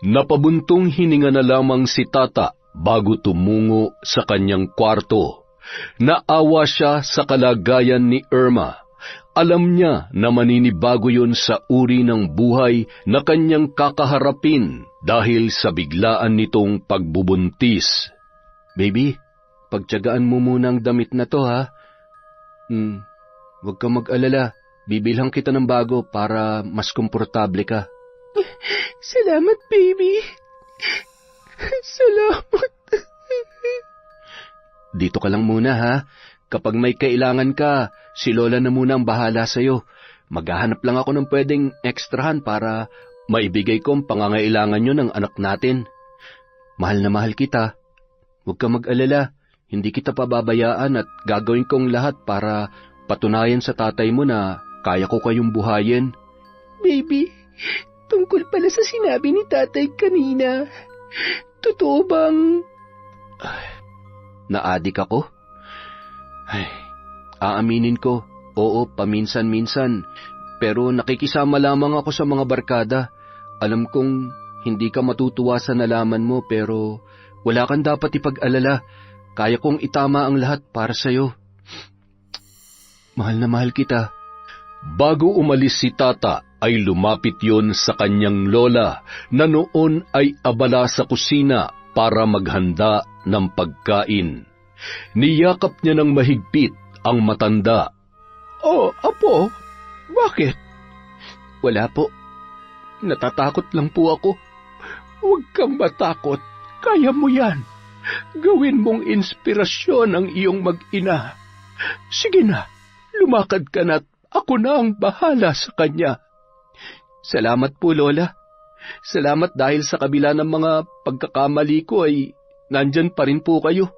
Napabuntong hininga na lamang si Tata bago tumungo sa kanyang kwarto. Naawa siya sa kalagayan ni Irma. Alam niya na maninibago yon sa uri ng buhay na kanyang kakaharapin dahil sa biglaan nitong pagbubuntis. Baby, pagtiyagaan mo muna ang damit na to, ha? Huwag kang mag-alala. Bibilhan kita ng bago para mas komportable ka. Salamat, baby. Salamat. Dito ka lang muna, ha? Kapag may kailangan ka, si Lola na muna ang bahala sa'yo. Maghahanap lang ako ng pwedeng ekstrahan para maibigay ko ang pangangailangan nyo ng anak natin. Mahal na mahal kita. Huwag kang mag-alala. Hindi kita pababayaan at gagawin kong lahat para patunayan sa tatay mo na kaya ko kayong buhayin. Baby, tungkol pala sa sinabi ni tatay kanina. Totoo bang... Naadik ako? Aaminin ko, oo, paminsan-minsan. Pero nakikisama lamang ako sa mga barkada. Alam kong hindi ka matutuwa sa nalaman mo pero wala kang dapat ipag-alala. Kaya kong itama ang lahat para sa'yo. Mahal na mahal kita. Bago umalis si Tata, ay lumapit yon sa kanyang lola na noon ay abala sa kusina para maghanda ng pagkain. Niyakap niya ng mahigpit ang matanda. Oh, apo, bakit? Wala po. Natatakot lang po ako. Huwag kang matakot. Kaya mo yan. Gawin mong inspirasyon ang iyong mag-ina. Sige na, lumakad ka na't ako na ang bahala sa kanya. Salamat po, Lola. Salamat dahil sa kabila ng mga pagkakamali ko ay nandyan pa rin po kayo.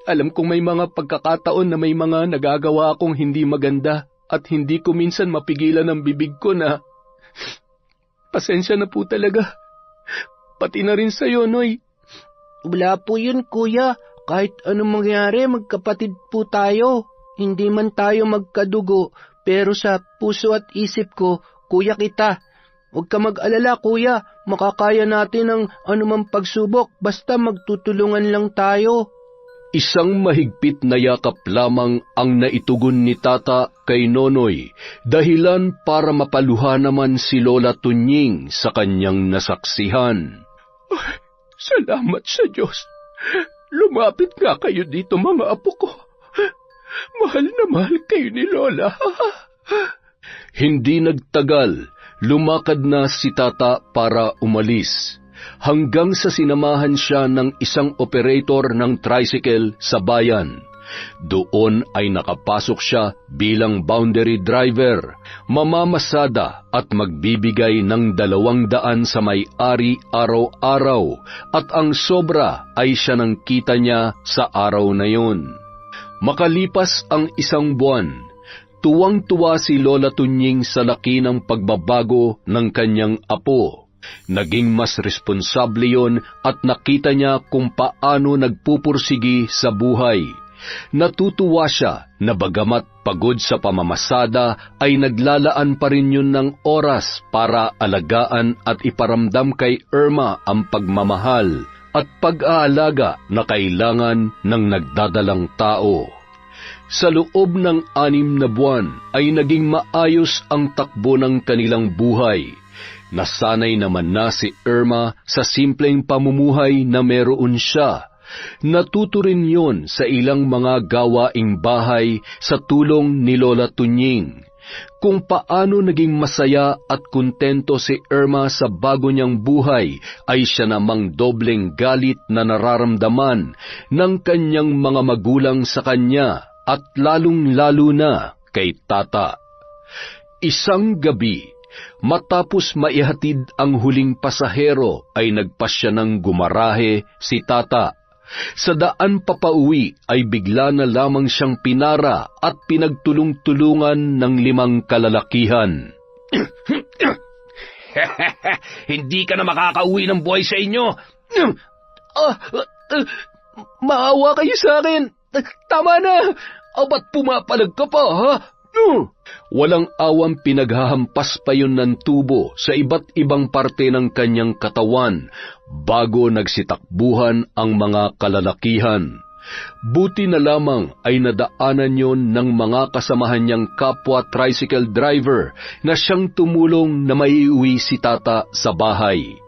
Alam kong may mga pagkakataon na may mga nagagawa akong hindi maganda at hindi ko minsan mapigilan ang bibig ko na pasensya na po talaga. Pati na rin sa'yo, Noy. Wala po yun, kuya. Kahit anong mangyari, magkapatid po tayo. Hindi man tayo magkadugo, pero sa puso at isip ko, kuya kita. Huwag ka mag-alala, kuya. Makakaya natin ang anumang pagsubok basta magtutulungan lang tayo. Isang mahigpit na yakap lamang ang naitugon ni Tata kay Nonoy, dahilan para mapaluha naman si Lola Tunying sa kanyang nasaksihan. Ay, salamat sa Diyos. Lumapit nga kayo dito, mga apo ko. Mahal na mahal kayo ni Lola. Hindi nagtagal, lumakad na si Tata para umalis, hanggang sa sinamahan siya ng isang operator ng tricycle sa bayan. Doon ay nakapasok siya bilang boundary driver, mamamasada at magbibigay ng 200 sa may-ari araw-araw, at ang sobra ay siya ng kita niya sa araw na yun. Makalipas ang 1 buwan, tuwang-tuwa si Lola Tunying sa laki ng pagbabago ng kanyang apo. Naging mas responsable yon at nakita niya kung paano nagpupursigi sa buhay. Natutuwa siya na bagamat pagod sa pamamasada ay naglalaan pa rin yun ng oras para alagaan at iparamdam kay Irma ang pagmamahal at pag-aalaga na kailangan ng nagdadalang tao. Sa loob ng 6 na buwan ay naging maayos ang takbo ng kanilang buhay. Nasanay naman na si Irma sa simpleng pamumuhay na meron siya. Natuto rin yun sa ilang mga gawaing bahay sa tulong ni Lola Tunying. Kung paano naging masaya at kontento si Irma sa bago niyang buhay, ay siya namang dobleng galit na nararamdaman ng kanyang mga magulang sa kanya at lalong-lalo na kay Tata. Isang gabi, matapos maihatid ang huling pasahero, ay nagpasya ng gumarahe si Tata. Sa daan papauwi ay bigla na lamang siyang pinara at pinagtulong-tulungan ng 5 kalalakihan. Hindi ka na makakauwi ng buhay sa inyo. Maawa kayo sa akin. Tama na. Ba't pumapalag ka pa, ha? Walang awang pinaghahampas pa yun ng tubo sa iba't ibang parte ng kanyang katawan bago nagsitakbuhan ang mga kalalakihan. Buti na lamang ay nadaanan yon ng mga kasamahan niyang kapwa tricycle driver na siyang tumulong na maiuwi si Tata sa bahay.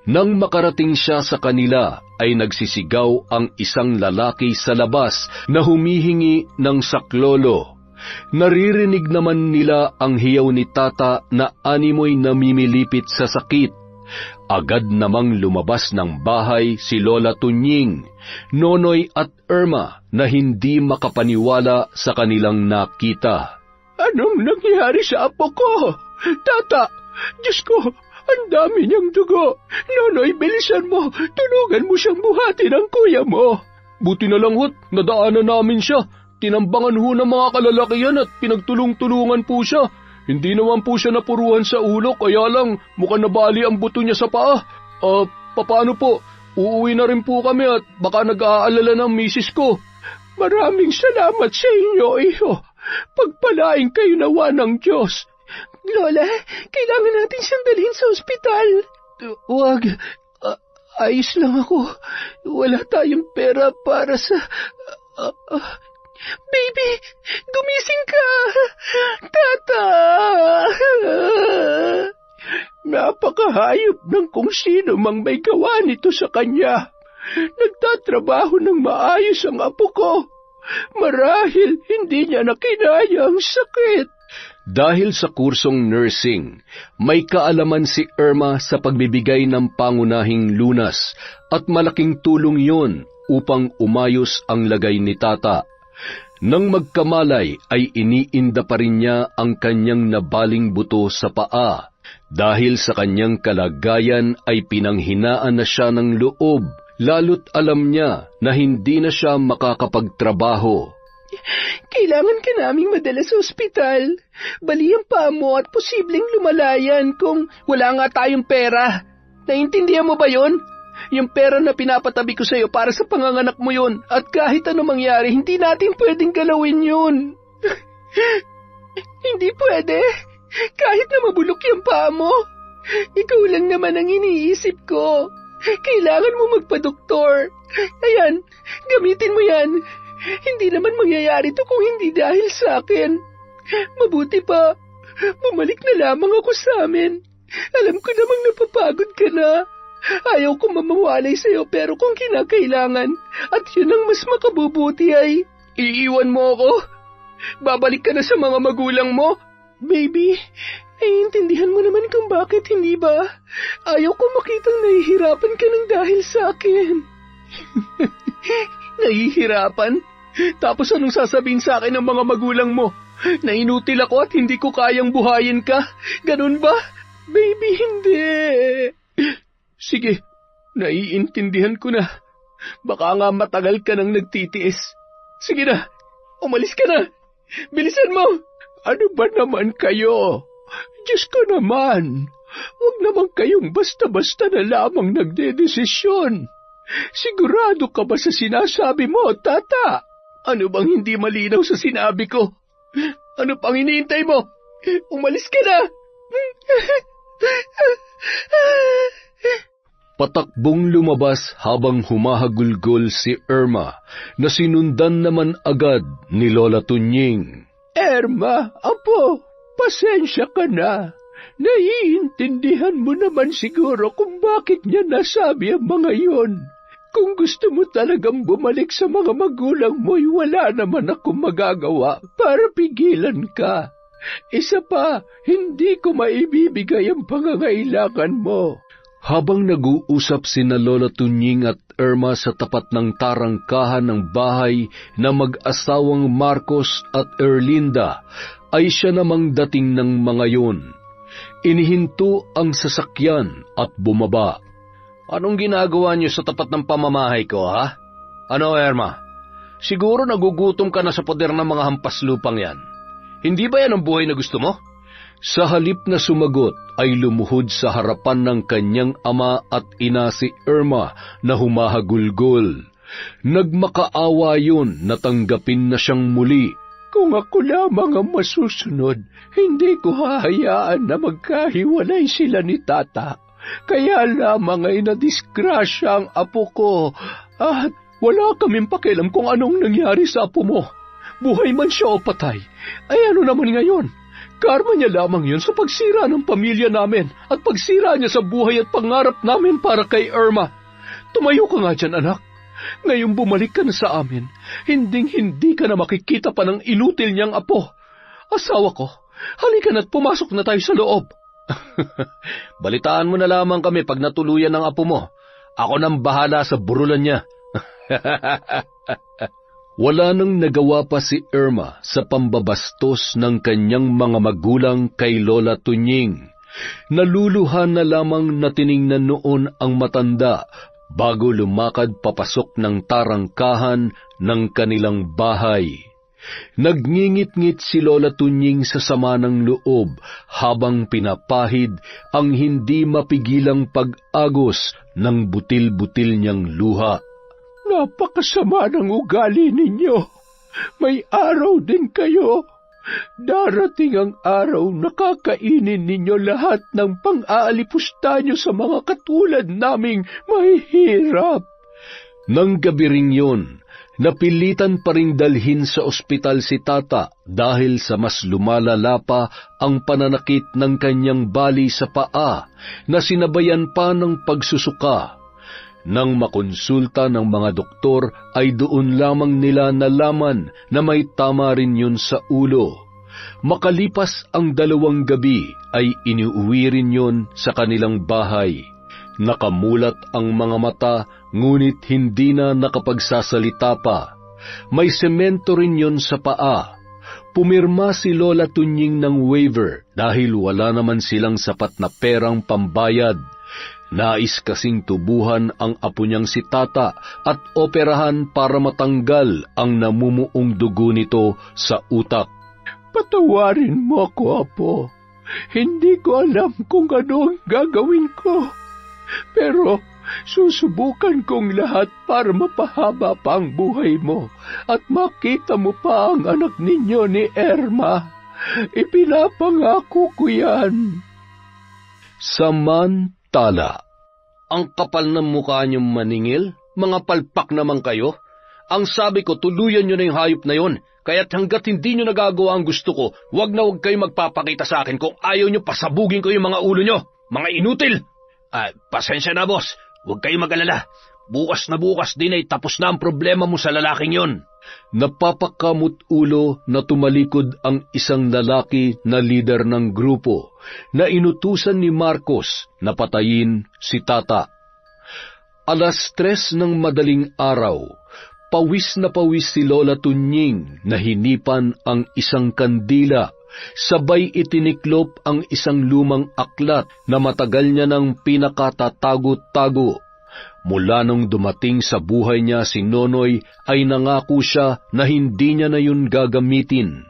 Nang makarating siya sa kanila, ay nagsisigaw ang isang lalaki sa labas na humihingi ng saklolo. Naririnig naman nila ang hiyaw ni Tata na animoy namimilipit sa sakit. Agad namang lumabas ng bahay si Lola Tunying, Nonoy at Irma na hindi makapaniwala sa kanilang nakita. Anong nangyari sa apo ko? Tata, Diyos ko, ang dami niyang dugo. Nonoy, bilisan mo. Tulungan mo siyang buhatin ang kuya mo. Buti na lang hot, nadaanan namin siya. Tinambangan ho ng mga kalalakihan at pinagtulong-tulungan po siya. Hindi naman po siya napuruhan sa ulo, kaya lang mukhang nabali ang buto niya sa paa. Paano po? Uuwi na rin po kami at baka nag-aalala ng misis ko. Maraming salamat sa inyo, iho. Pagpalain kayo nawa ng Diyos. Lola, kailangan natin siyang dalhin sa ospital. Huwag. Ayos lang ako. Wala tayong pera para sa... Baby, gumising ka! Tata! Napakahayop ng kung sino mang may gawa nito sa kanya. Nagtatrabaho ng maayos ang apo ko. Marahil hindi niya nakinaya ang sakit. Dahil sa kursong nursing, may kaalaman si Irma sa pagbibigay ng pangunahing lunas at malaking tulong yon upang umayos ang lagay ni Tata. Nang magkamalay ay iniinda pa rin niya ang kanyang nabaling buto sa paa. Dahil sa kanyang kalagayan ay pinanghinaan na siya ng loob, lalo't alam niya na hindi na siya makakapagtrabaho. Kailangan ka naming madala sa ospital. Bali ang paa mo at posibleng lumalayan kung wala nga tayong pera. Naintindihan mo ba yon? Yung pera na pinapatabi ko sa'yo para sa panganganak mo yun. At kahit ano mangyari, hindi natin pwedeng galawin yun. Hindi pwede. Kahit na mabulok yung paa mo, ikaw lang naman ang iniisip ko. Kailangan mo magpa-doktor. Ayan, gamitin mo yan. Hindi naman mangyayari to kung hindi dahil sa akin. Mabuti pa, bumalik na lamang ako sa amin. Alam ko namang napapagod ka na. Ayaw kong mamawalay sa'yo pero kung kinakailangan at yun ang mas makabubuti ay iiwan mo ako. Babalik ka na sa mga magulang mo. Baby, naiintindihan mo naman kung bakit hindi ba? Ayaw ko makitang nahihirapan ka ng dahil sa akin. Nahihirapan? Tapos anong sasabihin sa akin ng mga magulang mo? Na inutil ako at hindi ko kayang buhayin ka? Ganun ba? Baby, hindi. Sige, naiintindihan ko na. Baka nga matagal ka nang nagtitiis. Sige na, umalis ka na. Bilisan mo. Ano ba naman kayo? Diyos ko naman. Huwag naman kayong basta-basta na lamang nagdedesisyon. Sigurado ka ba sa sinasabi mo, Tata? Ano bang hindi malinaw sa sinabi ko? Ano pang hinihintay mo? Umalis ka na! Patakbong lumabas habang humahagulgol si Irma na sinundan naman agad ni Lola Tunying. Irma, apo, pasensya ka na. Naiintindihan mo naman siguro kung bakit niya nasabi ang mga yon. Kung gusto mo talagang bumalik sa mga magulang mo'y wala naman akong magagawa para pigilan ka. Isa pa, hindi ko maibibigay ang pangangailangan mo. Habang nag-uusap sina Lola Tunying at Irma sa tapat ng tarangkahan ng bahay na mag-asawang Marcos at Erlinda, ay siya namang dating ng mga yun. Inihinto ang sasakyan at bumaba. Anong ginagawa niyo sa tapat ng pamamahay ko, ha? Ano, Irma? Siguro nagugutom ka na sa poder ng mga hampas lupang yan. Hindi ba yan ang buhay na gusto mo? Sa halip na sumagot ay lumuhod sa harapan ng kanyang ama at ina si Irma na humahagulgol. Nagmakaawa yun na tanggapin na siyang muli. Kung ako lamang ang masusunod, hindi ko hahayaan na magkahiwalay sila ni Tata. Kaya lamang ay nadisgrasya ang apo ko at wala kaming pakialam kung anong nangyari sa apo mo. Buhay man siya o patay, ay ano naman ngayon? Karma niya lamang yun sa pagsira ng pamilya namin at pagsira niya sa buhay at pangarap namin para kay Irma. Tumayo ka nga dyan, anak. Ngayong bumalik ka na sa amin, hinding-hindi ka na makikita pa ng inutil niyang apo. Asawa ko, halika na't pumasok na tayo sa loob. Balitaan mo na lamang kami pag natuluyan ng apo mo. Ako nang bahala sa burulan niya. Wala nang nagawa pa si Irma sa pambabastos ng kanyang mga magulang kay Lola Tunying. Naluluhan na lamang na tiningnan noon ang matanda bago lumakad papasok ng tarangkahan ng kanilang bahay. Nagngingit-ngit si Lola Tunying sa sama ng loob habang pinapahid ang hindi mapigilang pag-agos ng butil-butil niyang luha. Napakasama ng ugali ninyo. May araw din kayo. Darating ang araw na kakainin ninyo lahat ng pang-aalipusta nyo sa mga katulad naming mahihirap. Nang gabi ring yun, napilitan pa ring dalhin sa ospital si Tata dahil sa mas lumalala pa ang pananakit ng kanyang bali sa paa na sinabayan pa ng pagsusuka. Nang makonsulta ng mga doktor ay doon lamang nila nalaman na may tama rin yun sa ulo. Makalipas ang 2 gabi ay iniuwi rin yun sa kanilang bahay. Nakamulat ang mga mata ngunit hindi na nakapagsasalita pa. May semento rin yun sa paa. Pumirma si Lola Tunying ng waiver dahil wala naman silang sapat na perang pambayad. Nais kasing tubuhan ang apo niyang si Tata at operahan para matanggal ang namumuong dugo nito sa utak. Patawarin mo ako, apo. Hindi ko alam kung ano ang gagawin ko. Pero susubukan kong lahat para mapahaba pa ang buhay mo at makita mo pa ang anak ninyo ni Irma. Ipinapangako ko yan. Samantala, ang kapal ng mukha niyong maningil, mga palpak naman kayo. Ang sabi ko, tuluyan niyo na yung hayop na yon. Kaya't hanggat hindi niyo nagagawa ang gusto ko, wag na wag kayo magpapakita sa akin. Kung ayaw niyo, pasabugin ko yung mga ulo niyo. Mga inutil! Pasensya na, boss. Huwag kayo mag-alala. Bukas na bukas din ay tapos na ang problema mo sa lalaking yon. Napapakamot ulo na tumalikod ang isang lalaki na lider ng grupo na inutusan ni Marcos na patayin si Tata. 3:00 ng madaling araw, pawis na pawis si Lola Tunying na hinipan ang isang kandila, sabay itiniklop ang isang lumang aklat na matagal niya nang pinakatatago-tago. Mula nung dumating sa buhay niya si Nonoy ay nangako siya na hindi niya na yun gagamitin.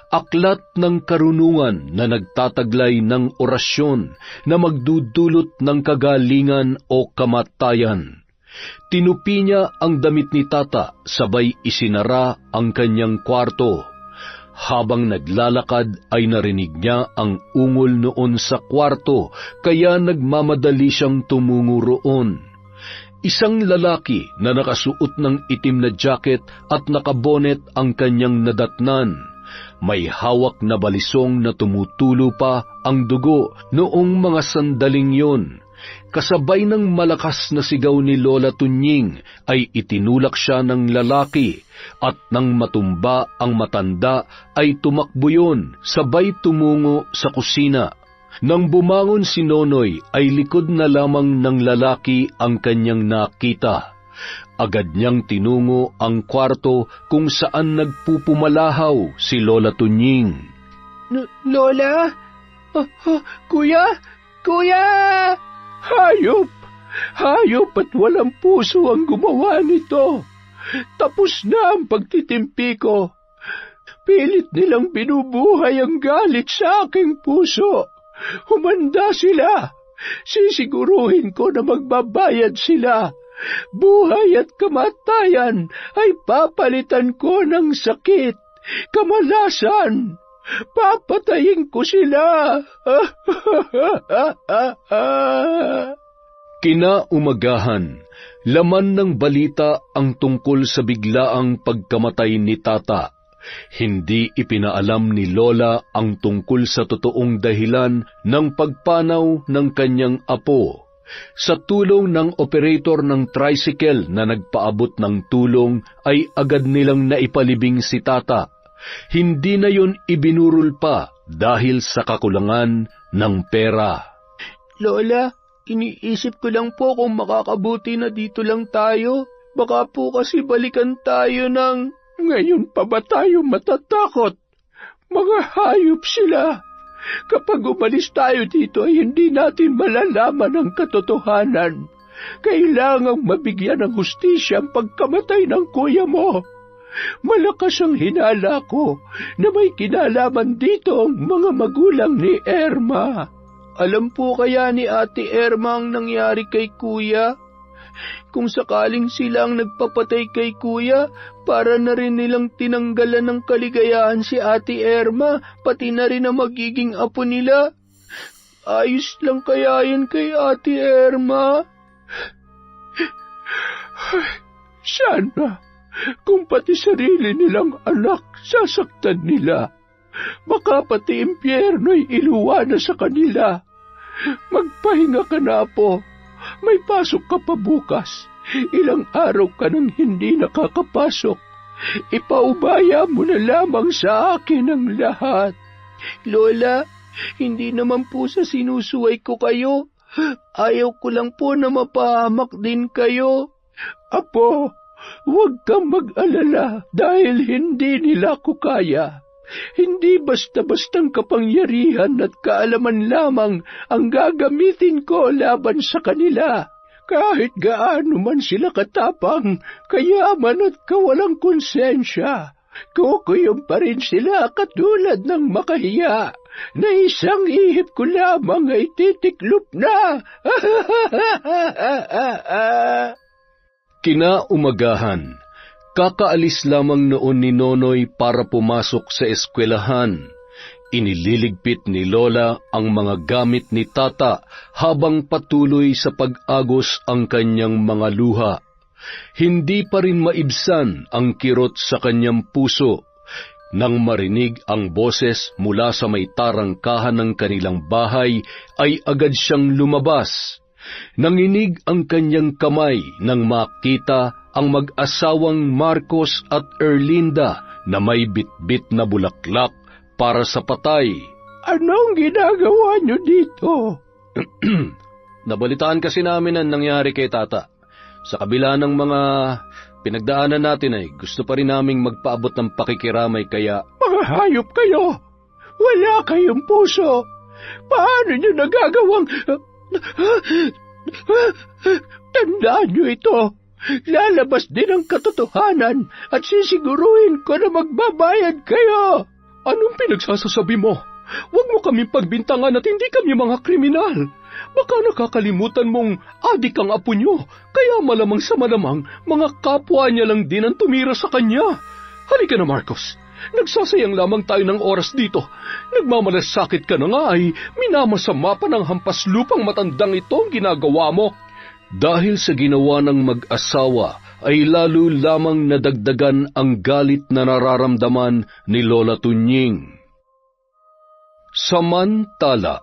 Aklat ng karunungan na nagtataglay ng orasyon na magdudulot ng kagalingan o kamatayan. Tinupi niya ang damit ni Tata, sabay isinara ang kanyang kwarto. Habang naglalakad ay narinig niya ang ungol noon sa kwarto, kaya nagmamadali siyang tumungo roon. Isang lalaki na nakasuot ng itim na jacket at nakabonet ang kanyang nadatnan. May hawak na balisong na tumutulo pa ang dugo noong mga sandaling yon. Kasabay ng malakas na sigaw ni Lola Tunying ay itinulak siya ng lalaki at nang matumba ang matanda ay tumakbo yun, sabay tumungo sa kusina. Nang bumangon si Nonoy ay likod na lamang ng lalaki ang kanyang nakita. Agad niyang tinungo ang kwarto kung saan nagpupumalahaw si Lola Tunying. Lola? Kuya? Kuya! Hayop! Hayop at walang puso ang gumawa nito. Tapos na ang pagtitimpi ko. Pilit nilang binubuhay ang galit sa aking puso. Humanda sila. Sisiguruhin ko na magbabayad sila. Buhay at kamatayan ay papalitan ko ng sakit, kamalasan. Papatayin ko sila. Kinaumagahan, laman ng balita ang tungkol sa biglaang pagkamatay ni Tata. Hindi ipinaalam ni Lola ang tungkol sa totoong dahilan ng pagpanaw ng kanyang apo. Sa tulong ng operator ng tricycle na nagpaabot ng tulong ay agad nilang naipalibing si Tata. Hindi na yun ibinurol pa dahil sa kakulangan ng pera. Lola, iniisip ko lang po kung makakabuti na dito lang tayo. Baka po kasi balikan tayo ng... Ngayon pa ba tayo matatakot? Mga hayop sila. Kapag umalis tayo dito ay hindi natin malalaman ang katotohanan. Kailangang mabigyan ng hustisya ang pagkamatay ng kuya mo. Malakas ang hinala ko na may kinalaman dito ang mga magulang ni Erma. Alam po kaya ni Ate Erma ang nangyari kay kuya? Kung sakaling sila ang nagpapatay kay kuya, para na rin nilang tinanggalan ng kaligayahan si Ate Erma, pati na rin ang magiging apo nila. Ayos lang kaya yan kay Ate Erma? Sana, kung pati sarili nilang anak sasaktan nila, baka pati impyerno'y iluwa na sa kanila. Magpahinga ka na po. May pasok ka pa bukas. Ilang araw ka nang hindi nakakapasok. Ipaubaya mo na lamang sa akin ang lahat. Lola, hindi naman po sa sinusuway ko kayo. Ayaw ko lang po na mapahamak din kayo. Apo, huwag kang mag-alala dahil hindi nila ko kaya. Hindi basta-bastang kapangyarihan at kaalaman lamang ang gagamitin ko laban sa kanila. Kahit gaano man sila katapang, kayaman at kawalang konsensya, kukuyom pa rin sila katulad ng makahiya na isang ihip ko lamang ay titiklop na. Kinaumagahan, kakaalis lamang noon ni Nonoy para pumasok sa eskwelahan. Inililigpit ni Lola ang mga gamit ni Tata habang patuloy sa pag-agos ang kanyang mga luha. Hindi pa rin maibsan ang kirot sa kanyang puso. Nang marinig ang boses mula sa may tarangkahan ng kanilang bahay, ay agad siyang lumabas. Nanginig ang kanyang kamay nang makita ang mag-asawang Marcos at Erlinda na may bitbit na bulaklak para sa patay. Anong ginagawa niyo dito? Nabalitaan kasi namin ang nangyari kay Tata. Sa kabila ng mga pinagdaanan natin ay gusto pa rin naming magpaabot ng pakikiramay kaya... Mga hayop kayo! Wala kayong puso! Paano niyo nagagawang... Tandaan niyo ito! Lalabas din ang katotohanan at sisiguruhin ko na magbabayad kayo! Anong pinagsasasabi mo? Huwag mo kaming pagbintangan at hindi kami mga kriminal. Baka nakakalimutan mong adik ang apo nyo, kaya malamang sa malamang mga kapwa niya lang din ang tumira sa kanya. Halika na, Marcos. Nagsasayang lamang tayo ng oras dito. Nagmamalasakit ka na nga ay minamasama pa ng hampas lupang matandang ito ang ginagawa mo. Dahil sa ginawa ng mag-asawa, ay lalo lamang nadagdagan ang galit na nararamdaman ni Lola Tunying. Samantala,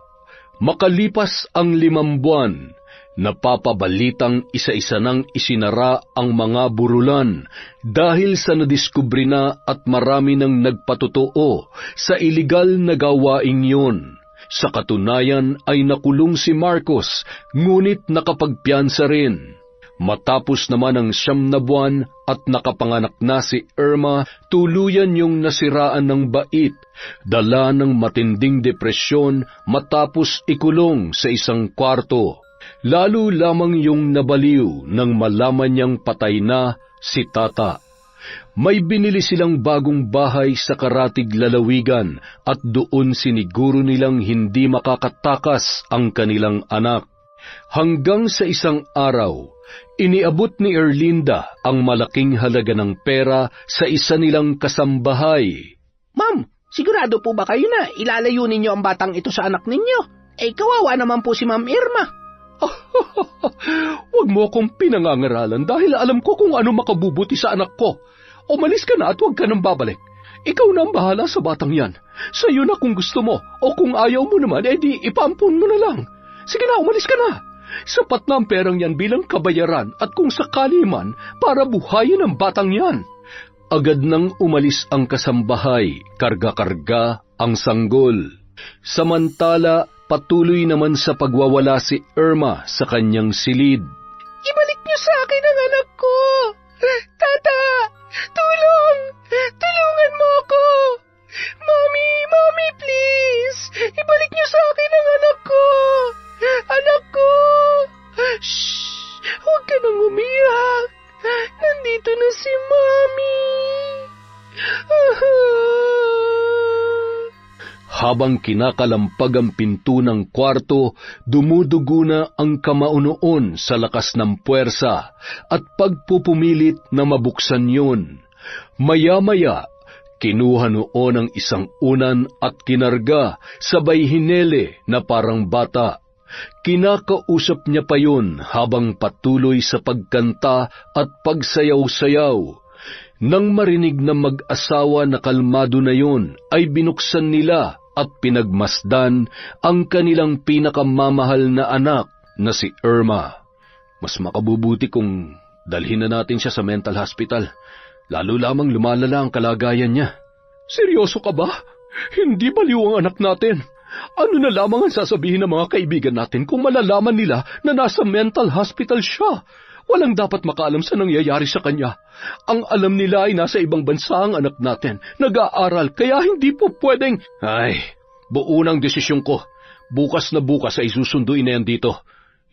makalipas ang 5 buwan, napapabalitang isa-isa nang isinara ang mga burulan dahil sa nadiskubre na at marami nang nagpatotoo sa iligal na gawaing yun. Sa katunayan ay nakulong si Marcos, ngunit nakapagpiyansa rin. Matapos naman ang 9 na buwan at nakapanganak na si Irma, tuluyan yung nasiraan ng bait, dala ng matinding depresyon matapos ikulong sa isang kwarto. Lalo lamang yung nabaliw nang malaman niyang patay na si Tata. May binili silang bagong bahay sa Karatig Lalawigan at doon siniguro nilang hindi makakatakas ang kanilang anak. Hanggang sa isang araw, iniabot ni Erlinda ang malaking halaga ng pera sa isa nilang kasambahay. Ma'am, sigurado po ba kayo na ilalayo ninyo ang batang ito sa anak ninyo? Kawawa naman po si Ma'am Irma. Huwag mo akong pinangangaralan dahil alam ko kung ano makabubuti sa anak ko. Umalis ka na at huwag ka nang babalik. Ikaw na ang bahala sa batang yan. Sa'yo na kung gusto mo, o kung ayaw mo naman, edi ipampun mo na lang. Sige na, umalis ka na. Sapat na ang perang yan bilang kabayaran at kung sakali man, para buhayin ang batang yan. Agad nang umalis ang kasambahay, karga-karga ang sanggol. Samantala, patuloy naman sa pagwawala si Irma sa kanyang silid. Ibalik niyo sa akin ang anak ko! Tata! Tulong! Tulungan mo ako! Mommy, please! Ibalik niyo sa akin ang anak ko! Anak ko! Shh! Huwag ka nang umiyak! Nandito na si Mommy! Habang kinakalampag ang pinto ng kwarto, dumudugo na ang kamaunoon sa lakas ng puwersa at pagpupumilit na mabuksan yun. Maya-maya, kinuha noon ang isang unan at kinarga, sabay hinele na parang bata. Kinakausap niya pa yun habang patuloy sa pagkanta at pagsayaw-sayaw. Nang marinig ng mag-asawa na kalmado na yun, ay binuksan nila at pinagmasdan ang kanilang pinakamamahal na anak na si Irma. Mas makabubuti kung dalhin na natin siya sa mental hospital, lalo lamang lumalala ang kalagayan niya. Seryoso ka ba? Hindi baliw ang anak natin. Ano na lamang ang sasabihin ng mga kaibigan natin kung malalaman nila na nasa mental hospital siya? Walang dapat makaalam sa nangyayari sa kanya. Ang alam nila ay nasa ibang bansa ang anak natin, nag-aaral, kaya hindi po pwedeng... Ay, buo ng desisyon ko. Bukas na bukas ay susunduin na yan dito.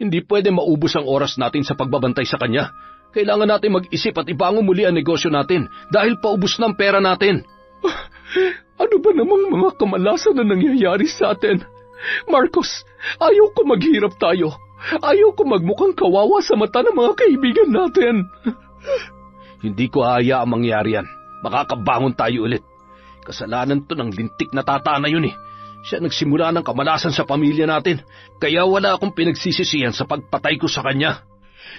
Hindi pwede maubos ang oras natin sa pagbabantay sa kanya. Kailangan natin mag-isip at ibangon muli ang negosyo natin dahil paubos na ang pera natin. Ano ba namang mga kamalasan na nangyayari sa atin? Marcos, ayaw ko maghirap tayo. Ayaw ko magmukhang kawawa sa mata ng mga kaibigan natin. Hindi ko hayaang mangyari yan. Makakabangon tayo ulit. Kasalanan to ng lintik na tata na yun eh. Siya nagsimula ng kamalasan sa pamilya natin, kaya wala akong pinagsisisihan sa pagpatay ko sa kanya.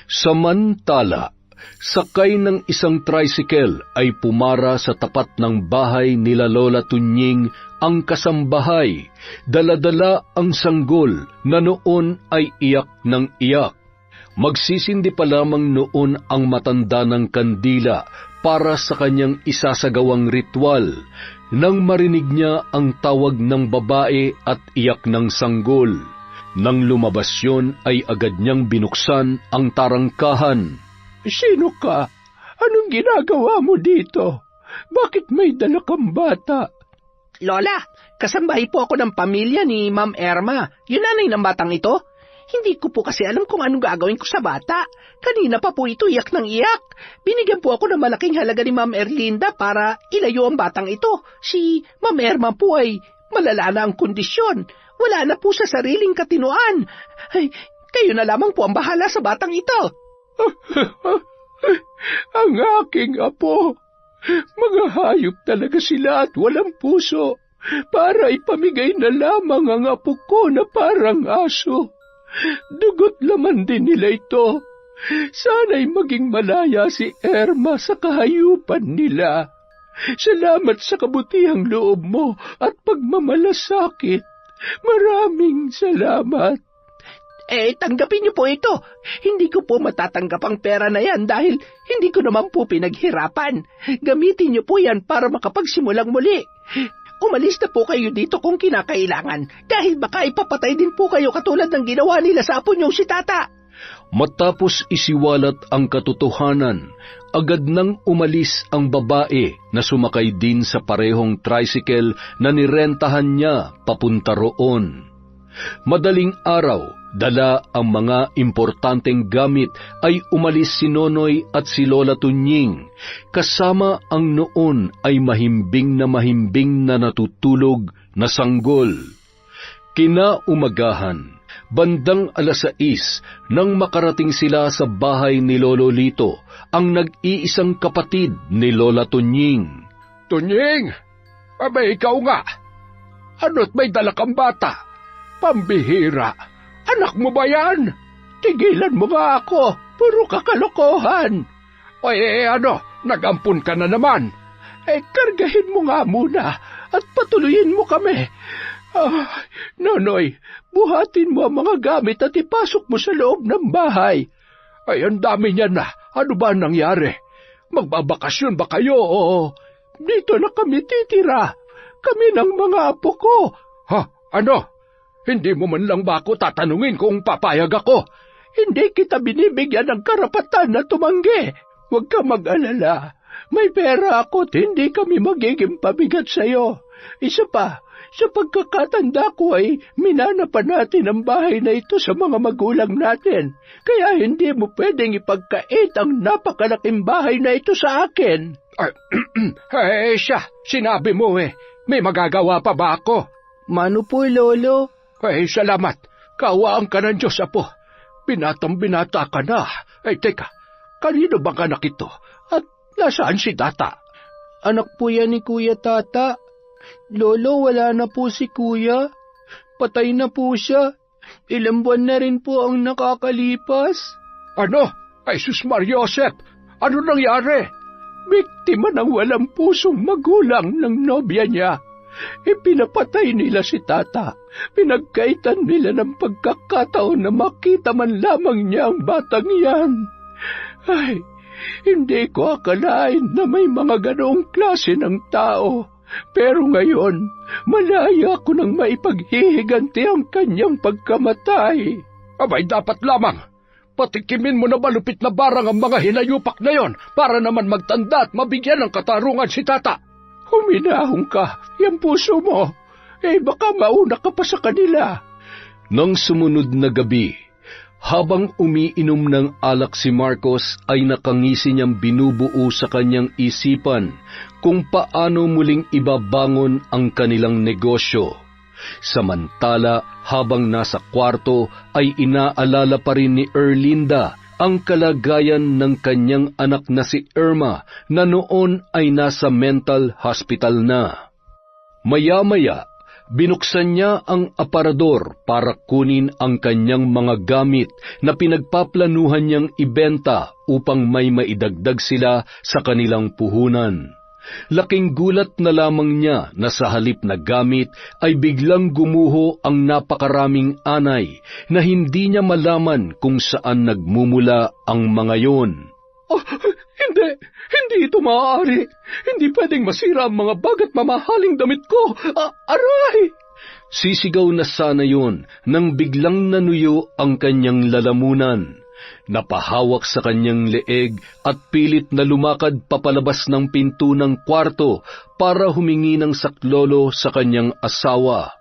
Samantala, sakay ng isang tricycle ay pumara sa tapat ng bahay nila Lola Tunying ang kasambahay, dala-dala ang sanggol na noon ay iyak ng iyak. Magsisindi pa lamang noon ang matanda ng kandila para sa kanyang isasagawang ritual nang marinig niya ang tawag ng babae at iyak ng sanggol. Nang lumabas yun ay agad niyang binuksan ang tarangkahan. Sino ka? Anong ginagawa mo dito? Bakit may dala kang bata? Lola, kasambahay po ako ng pamilya ni Ma'am Irma. Yung nanay ng batang ito. Hindi ko po kasi alam kung anong gagawin ko sa bata. Kanina pa po ito iyak ng iyak. Binigyan po ako ng malaking halaga ni Ma'am Erlinda para ilayo ang batang ito. Si Ma'am Irma po ay malala na ang kondisyon. Wala na po sa sariling katinuan. Ay, kayo na lamang po ang bahala sa batang ito. Ang aking apo. Mga hayop talaga sila at walang puso. Para ipamigay na lamang ang apo ko na parang aso. Dugot laman din nila ito. Sana'y maging malaya si Irma sa kahayupan nila. Salamat sa kabutihang loob mo at pagmamalasakit. Maraming salamat. Tanggapin niyo po ito. Hindi ko po matatanggap ang pera na yan dahil hindi ko naman po pinaghirapan. Gamitin niyo po yan para makapagsimulang muli. Umalis na po kayo dito kung kinakailangan dahil baka ipapatay din po kayo katulad ng ginawa nila sa apo niyong si Tata. Matapos isiwalat ang katotohanan, agad nang umalis ang babae na sumakay din sa parehong tricycle na nirentahan niya papunta roon. Madaling araw, dala ang mga importanteng gamit ay umalis si Nonoy at si Lola Tunying, kasama ang noon ay mahimbing na natutulog na sanggol. Kinaumagahan, bandang 6:00 nang makarating sila sa bahay ni Lolo Lito, ang nag-iisang kapatid ni Lola Tunying. Tunying, abay ikaw nga. Ano't may dala kang bata? Pambihira. Anak mo ba yan? Tigilan mo nga ako. Puro kakalokohan. Nagampun ka na naman. Kargahin mo nga muna at patuloyin mo kami. Nonoy, buhatin mo ang mga gamit at ipasok mo sa loob ng bahay. Ang dami niya na. Ano ba nangyari? Magbabakasyon ba kayo o dito na kami titira? Kami ng mga apo ko. Ano? Hindi mo man lang ba ako tatanungin kung papayag ako? Hindi kita binibigyan ng karapatan na tumanggi. Huwag ka mag-alala. May pera ako at hindi kami magiging pabigat sa'yo. Isa pa, sa pagkakatanda ko ay minana pa natin ang bahay na ito sa mga magulang natin. Kaya hindi mo pwedeng ipagkait ang napakalaking bahay na ito sa akin. Sinabi mo may magagawa pa ba ako? Mano po, Lolo? Salamat. Kaawaan ka ng Diyos, Apo. Binatang-binata ka na. Teka, kanino bang anak ito? At nasaan si Tata? Anak po yan ni Kuya Tata. Lolo, wala na po si Kuya. Patay na po siya. Ilang buwan na rin po ang nakakalipas. Ano? Sus Mariosep, ano nangyari? Biktima ng walang pusong magulang ng nobya niya. Ipinapatay nila si Tata. Pinagkaitan nila ng pagkakataon na makita man lamang niya ang batang yan. Hindi ko akalain na may mga ganoong klase ng tao. Pero ngayon, malaya ko nang maipaghihiganti ang kanyang pagkamatay. Abay, dapat lamang. Patikimin mo na malupit na barang ang mga hinayupak na yon para naman magtanda at mabigyan ng katarungan si Tata. Huminahon ka, yung puso mo. Baka mauna ka pa sa kanila. Nang sumunod na gabi, habang umiinom ng alak si Marcos ay nakangisi niyang binubuo sa kanyang isipan kung paano muling ibabangon ang kanilang negosyo. Samantala, habang nasa kwarto ay inaalala pa rin ni Erlinda ang kalagayan ng kanyang anak na si Irma na noon ay nasa mental hospital na. Maya-maya, Binuksan niya ang aparador para kunin ang kanyang mga gamit na pinagpaplanuhan niyang ibenta upang may maidagdag sila sa kanilang puhunan. Laking gulat na lamang niya na sa halip na gamit ay biglang gumuho ang napakaraming anay na hindi niya malaman kung saan nagmumula ang mga yon. Oh, hindi ito maaari. Hindi pwedeng masira ang mga bagat mamahaling damit ko. Aray! Sisigaw na sana yon nang biglang nanuyo ang kanyang lalamunan. Napahawak sa kanyang leeg at pilit na lumakad papalabas ng pinto ng kwarto para humingi ng saklolo sa kanyang asawa.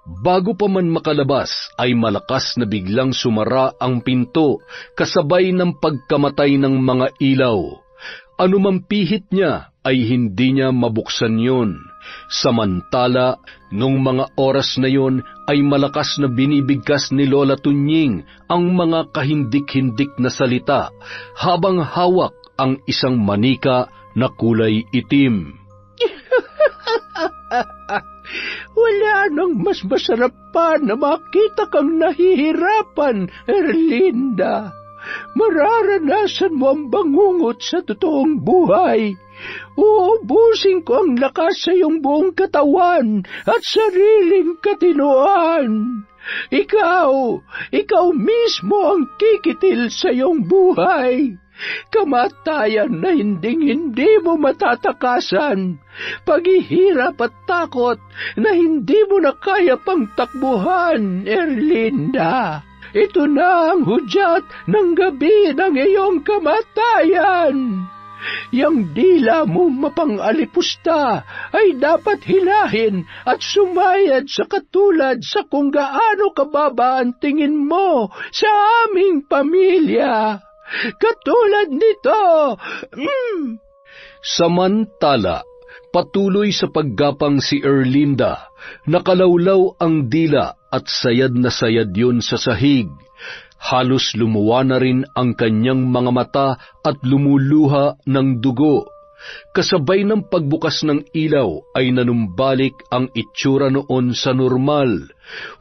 Bago pa man makalabas ay malakas na biglang sumara ang pinto kasabay ng pagkamatay ng mga ilaw. Anumang pihit niya ay hindi niya mabuksan yon. Samantala, nung mga oras na yon ay malakas na binibigkas ni Lola Tunying ang mga kahindik-hindik na salita habang hawak ang isang manika na kulay itim. Wala nang mas masarap pa na makita kang nahihirapan, Erlinda. Mararanasan mo ang bangungot sa totoong buhay. Uubusin ko ang lakas sa iyong buong katawan at sariling katinoan. Ikaw mismo ang kikitil sa iyong buhay. Kamatayan na hindi mo matatakasan. Paghihirap at takot na hindi mo na kaya pang takbuhan, Erlinda. Ito na ang hudyat ng gabi ng iyong kamatayan. Yang dila mo mapang-alipusta ay dapat hilahin at sumayad sa katulad sa kung gaano kababa ang tingin mo sa aming pamilya. Katulad nito. Samantala, patuloy sa paggapang si Erlinda, nakalawlaw ang dila at sayad na sayad yun sa sahig. Halos lumuwa na rin ang kanyang mga mata at lumuluha ng dugo. Kasabay ng pagbukas ng ilaw ay nanumbalik ang itsura noon sa normal.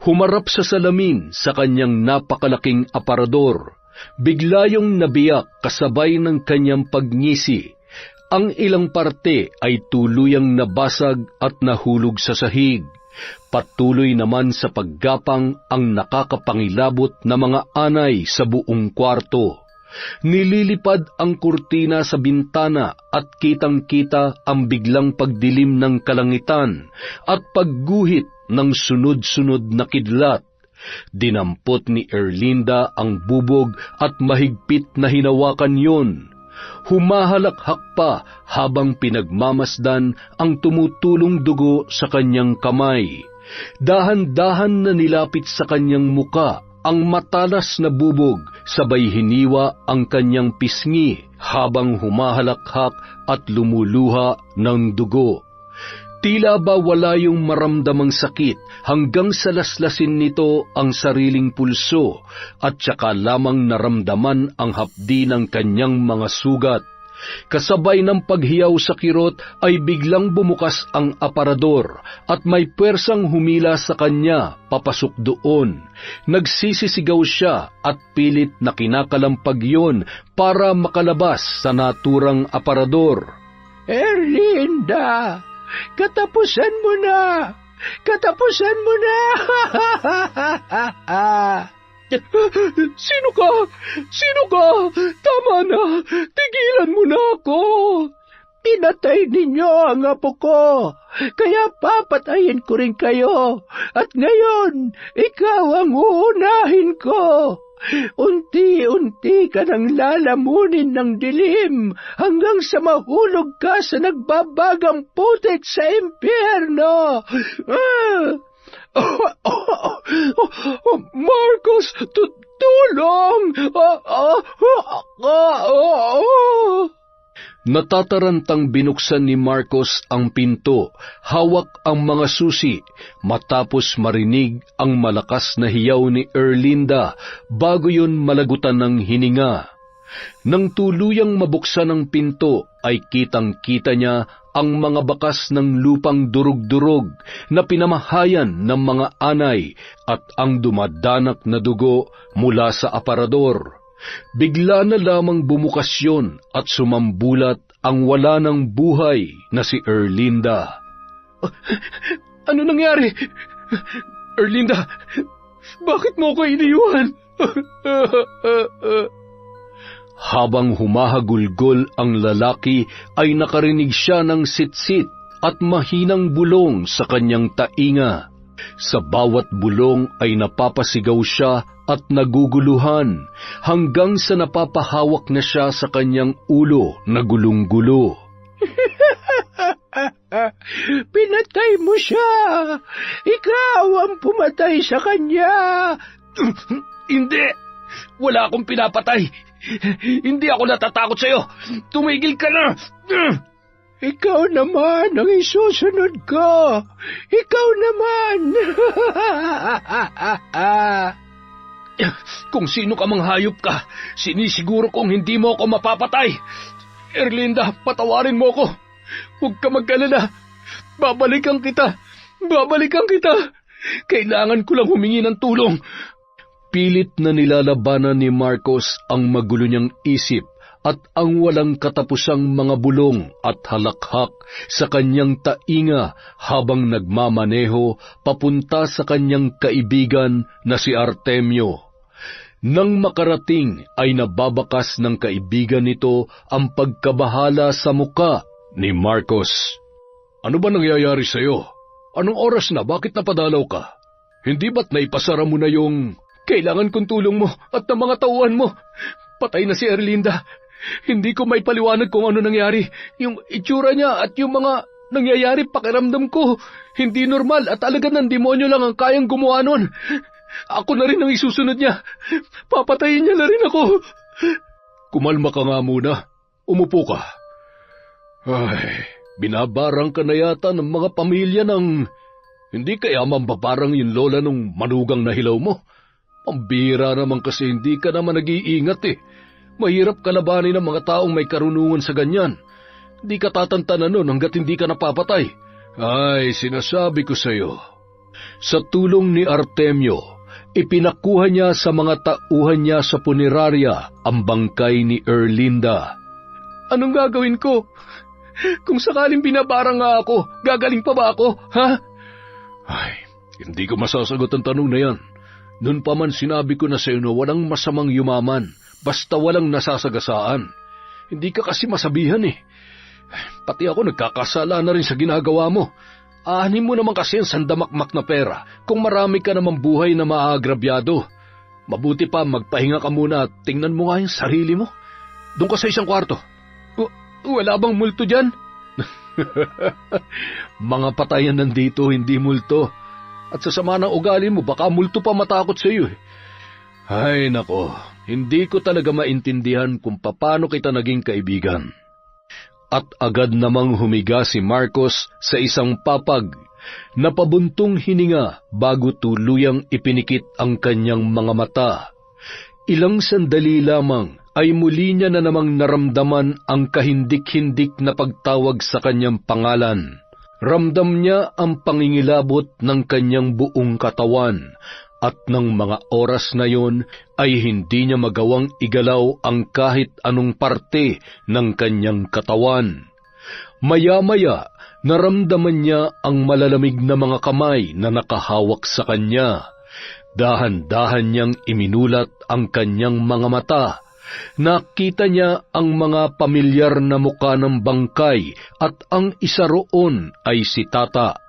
Humarap sa salamin sa kanyang napakalaking aparador. Bigla yung nabiyak kasabay ng kanyang pagngisi. Ang ilang parte ay tuluyang nabasag at nahulog sa sahig. Patuloy naman sa paggapang ang nakakapangilabot na mga anay sa buong kwarto. Nililipad ang kurtina sa bintana at kitang-kita ang biglang pagdilim ng kalangitan at pagguhit ng sunod-sunod na kidlat. Dinampot ni Erlinda ang bubog at mahigpit na hinawakan yon. Humahalakhak pa habang pinagmamasdan ang tumutulong dugo sa kanyang kamay. Dahan-dahan na nilapit sa kanyang muka ang matalas na bubog, sabay hiniwa ang kanyang pisngi habang humahalakhak at lumuluha ng dugo. Tila ba wala yung maramdamang sakit hanggang sa laslasin nito ang sariling pulso at saka lamang naramdaman ang hapdi ng kanyang mga sugat. Kasabay ng paghiyaw sa kirot ay biglang bumukas ang aparador at may pwersang humila sa kanya papasok doon. Nagsisisigaw siya at pilit na kinakalampag yon para makalabas sa naturang aparador. Erlinda! Katapusan mo na! Katapusan mo na! Sino ka? Sino ka? Tama na! Tigilan mo na ako! Pinatay ninyo ang apo ko, kaya papatayin ko rin kayo. At ngayon, ikaw ang uunahin ko. Unti-unti ka nang lalamunin ng dilim hanggang sa mahulog ka sa nagbabagang putik sa impyerno. Marcos, tulong! Natatarantang binuksan ni Marcos ang pinto, hawak ang mga susi, matapos marinig ang malakas na hiyaw ni Erlinda bago yun malagutan ng hininga. Nang tuluyang mabuksan ang pinto ay kitang-kita niya ang mga bakas ng lupang durug-durog na pinamahayan ng mga anay at ang dumadanak na dugo mula sa aparador. Bigla na lamang bumukas yun at sumambulat ang wala ng buhay na si Erlinda. Ano nangyari? Erlinda, bakit mo ko iniwan? Habang humahagulgol ang lalaki ay nakarinig siya ng sitsit at mahinang bulong sa kanyang tainga. Sa bawat bulong ay napapasigaw siya at naguguluhan hanggang sa napapahawak na siya sa kanyang ulo na gulong-gulo. Pinatay mo siya! Ikaw ang pumatay sa kanya! Hindi! Wala akong pinapatay! Hindi ako natatakot sa'yo! Tumigil ka na! Ikaw naman ang isusunod ko! Ikaw naman! Kung sino ka mang hayop ka, sinisiguro kong hindi mo ako mapapatay! Erlinda, patawarin mo ko! Huwag ka mag-alala! Babalikan kita! Babalikan kita! Kailangan ko lang humingi ng tulong! Pilit na nilalabanan ni Marcos ang magulo niyang isip at ang walang katapusang mga bulong at halakhak sa kanyang tainga habang nagmamaneho papunta sa kanyang kaibigan na si Artemio. Nang makarating ay nababakas ng kaibigan nito ang pagkabahala sa muka ni Marcos. Ano ba nangyayari sa'yo? Anong oras na? Bakit napadalaw ka? Hindi ba't naipasara mo na yung... Kailangan kong tulong mo at ng mga tauhan mo. Patay na si Erlinda. Hindi ko may paliwanag kung ano nangyari. Yung itsura niya at yung mga nangyayari pakiramdam ko. Hindi normal at alaga ng demonyo lang ang kayang gumawa nun. Ako na rin ang isusunod niya. Papatayin niya na rin ako. Kumalma ka nga muna. Umupo ka. Ay, binabarang ka na yata ng mga pamilya ng... Hindi kaya mambabarang yung lola nung manugang na hilaw mo? Pambira naman kasi hindi ka naman nag-iingat eh. Mahirap kalabanin ng mga taong may karunungan sa ganyan. Hindi ka tatantanan nun hanggat hindi ka napapatay. Ay, sinasabi ko sa'yo. Sa tulong ni Artemio, ipinakuha niya sa mga tauhan niya sa punerarya ang bangkay ni Erlinda. Anong gagawin ko? Kung sakaling binabarang nga ako, gagaling pa ba ako, ha? Ay, hindi ko masasagot ang tanong na yan. Noon pa man sinabi ko na sa iyo na walang masamang yumaman, basta walang nasasagasaan. Hindi ka kasi masabihan eh. Pati ako nagkakasala na rin sa ginagawa mo. Aanin mo naman kasi ang sandamakmak na pera kung marami ka namang buhay na maagrabyado. Mabuti pa magpahinga ka muna at tingnan mo nga yung sarili mo. Doon ka sa isang kwarto. Wala bang multo dyan? Mga patayan nandito, hindi multo. At sa sama ng ugali mo, baka multo pa matakot sa iyo eh. Ay nako, hindi ko talaga maintindihan kung paano kita naging kaibigan. At agad namang humiga si Marcos sa isang papag, napabuntong hininga bago tuluyang ipinikit ang kanyang mga mata. Ilang sandali lamang ay muli niya na namang naramdaman ang kahindik-hindik na pagtawag sa kanyang pangalan. Ramdam niya ang pangingilabot ng kanyang buong katawan at ng mga oras na yon ay hindi niya magawang igalaw ang kahit anong parte ng kanyang katawan. Maya-maya, naramdaman niya ang malalamig na mga kamay na nakahawak sa kanya. Dahan-dahan niyang iminulat ang kanyang mga mata. Nakita niya ang mga pamilyar na muka ng bangkay at ang isa roon ay si Tata.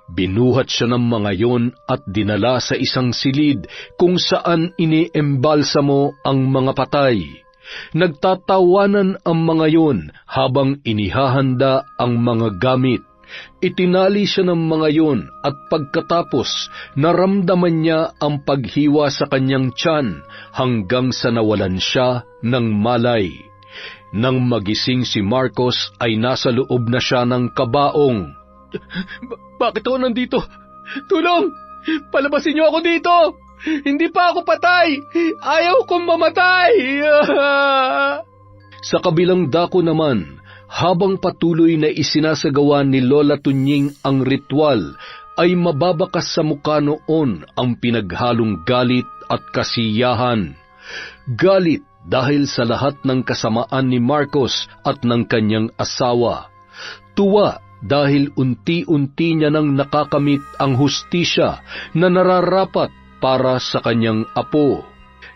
Binuhat siya ng mga yon at dinala sa isang silid kung saan iniembalsamo ang mga patay. Nagtatawanan ang mga yon habang inihahanda ang mga gamit. Itinali siya ng mga yon at pagkatapos naramdaman niya ang paghiwa sa kanyang tiyan hanggang sa nawalan siya ng malay. Nang magising si Marcos ay nasa loob na siya ng kabaong. Bakit ako nandito? Tulong! Palabasin niyo ako dito! Hindi pa ako patay! Ayaw kong mamatay! Sa kabilang dako naman, Habang patuloy na isinasagawa ni Lola Tunying ang ritual, ay mababakas sa mukha noon ang pinaghalong galit at kasiyahan. Galit dahil sa lahat ng kasamaan ni Marcos at ng kanyang asawa. Tuwa dahil unti-unti niya nang nakakamit ang hustisya na nararapat para sa kanyang apo.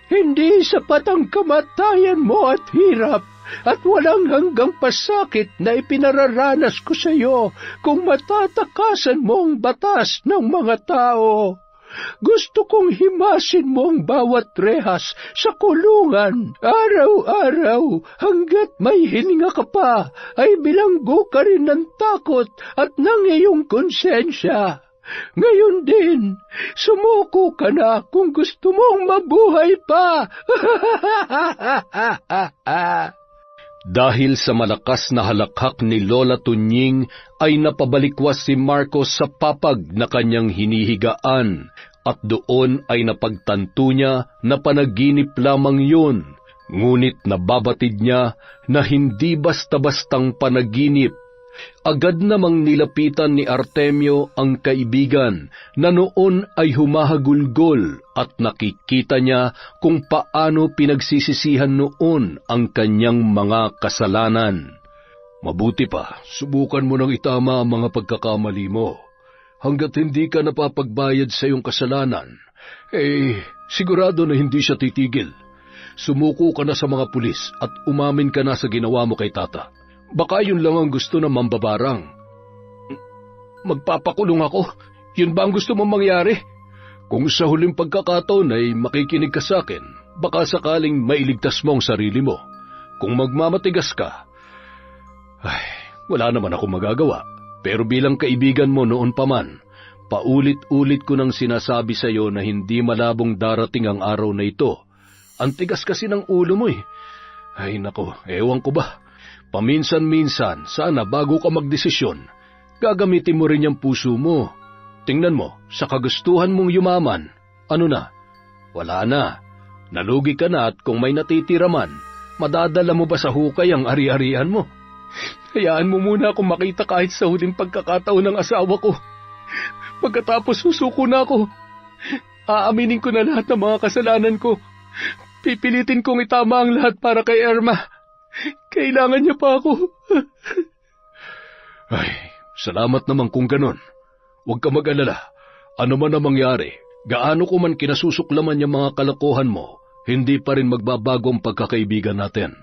Hindi sapat ang kamatayan mo at hirap at walang hanggang pasakit na ipinararanas ko sa iyo kung matatakasan mo ang batas ng mga tao. Gusto kong himasin mo ang bawat rehas sa kulungan. Araw-araw, hanggat may hininga ka pa, ay bilanggo ka rin ng takot at ng iyong konsensya. Ngayon din, sumuko ka na kung gusto mong mabuhay pa. Dahil sa malakas na halakhak ni Lola Tunying ay napabalikwas si Marcos sa papag na kanyang hinihigaan at doon ay napagtanto niya na panaginip lamang yun. Ngunit nababatid niya na hindi basta-bastang panaginip. Agad namang nilapitan ni Artemio ang kaibigan na noon ay humahagulgol at nakikita niya kung paano pinagsisisihan noon ang kanyang mga kasalanan. Mabuti pa, subukan mo nang itama ang mga pagkakamali mo. Hanggat hindi ka napapagbayad sa iyong kasalanan, sigurado na hindi siya titigil. Sumuko ka na sa mga pulis at umamin ka na sa ginawa mo kay Tata. Baka yun lang ang gusto ng mambabarang. Magpapakulong ako? Yun ba ang gusto mong mangyari? Kung sa huling pagkakataon ay makikinig ka sa akin, baka sakaling mailigtas mo ang sarili mo. Kung magmamatigas ka, wala naman ako magagawa. Pero bilang kaibigan mo noon pa man, paulit-ulit ko nang sinasabi sa iyo na hindi malabong darating ang araw na ito. Ang tigas kasi ng ulo mo eh. Ay nako, ewan ko ba. Paminsan-minsan, sana bago ka magdesisyon, gagamitin mo rin yung puso mo. Tingnan mo, sa kagustuhan mong yumaman, ano na? Wala na. Nalugi ka na at kung may natitira man, madadala mo ba sa hukay ang ari-arian mo? Hayaan mo muna akong makita kahit sa huling pagkakataon ng asawa ko. Pagkatapos susuko na ako. Aaminin ko na lahat ng mga kasalanan ko. Pipilitin kong itama ang lahat para kay Irma. Kailangan niya pa ako. Salamat naman kung ganon. Huwag ka mag-alala. Ano man ang mangyari, gaano ko man kinasusuklaman yung mga kalokohan mo, hindi pa rin magbabago ang pagkakaibigan natin.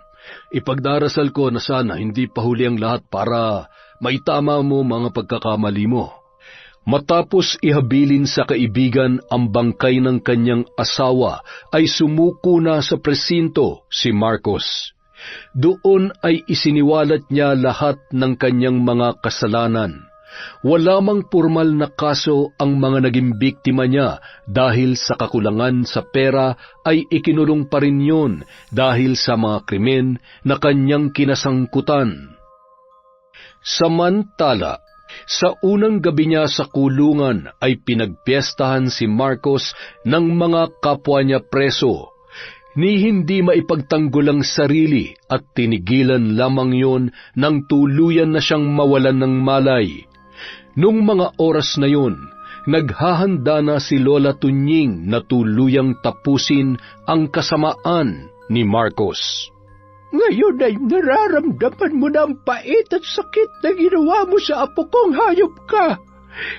Ipagdarasal ko na sana hindi pa huli ang lahat para maitama mo mga pagkakamali mo. Matapos ihabilin sa kaibigan ang bangkay ng kanyang asawa, ay sumuko na sa presinto si Marcos. Doon ay isiniwalat niya lahat ng kanyang mga kasalanan. Wala mang pormal na kaso ang mga naging biktima niya dahil sa kakulangan sa pera ay ikinulong pa rin yun dahil sa mga krimen na kanyang kinasangkutan. Samantala, sa unang gabi niya sa kulungan ay pinagpiestahan si Marcos ng mga kapwa niya preso. Ni hindi maipagtanggol ang sarili at tinigilan lamang yon nang tuluyan na siyang mawalan ng malay. Nung mga oras na yon, naghahanda na si Lola Tunying na tuluyang tapusin ang kasamaan ni Marcos. Ngayon ay nararamdaman mo na ang pait at sakit na ginawa mo sa apo kong hayop ka.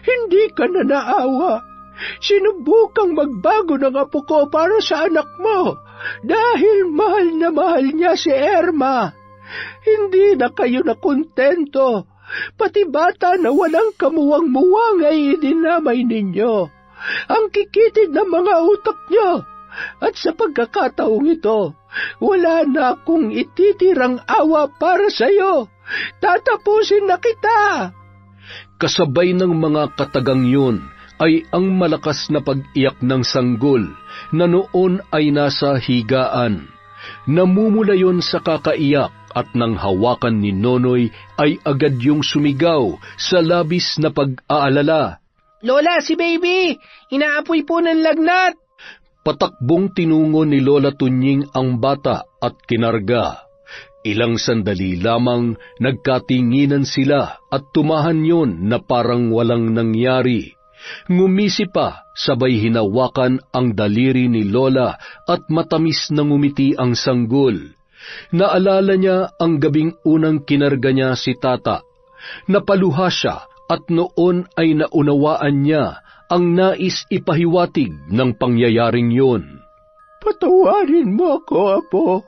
Hindi ka na naawa. Sinubukang magbago ng apo ko para sa anak mo dahil mahal na mahal niya si Irma. Hindi na kayo nakontento. Pati bata na walang kamuwang-muwang ay idinamay ninyo. Ang kikitid ng mga utak niyo. At sa pagkakataong ito, wala na akong ititirang awa para sa iyo. Tatapusin na kita. Kasabay ng mga katagang yun ay ang malakas na pag-iyak ng sanggol na noon ay nasa higaan. Namumula yon sa kakaiyak at nang hawakan ni Nonoy ay agad yung sumigaw sa labis na pag-aalala. Lola, si baby! Inaapoy po ng lagnat! Patakbong tinungo ni Lola Tunying ang bata at kinarga. Ilang sandali lamang nagkatinginan sila at tumahan yon na parang walang nangyari. Ngumisi pa, sabay hinawakan ang daliri ni Lola at matamis na ngumiti ang sanggol. Naalala niya ang gabing unang kinarga niya si Tata. Napaluha siya at noon ay naunawaan niya ang nais ipahiwatig ng pangyayaring yun. Patawarin mo ako, Apo.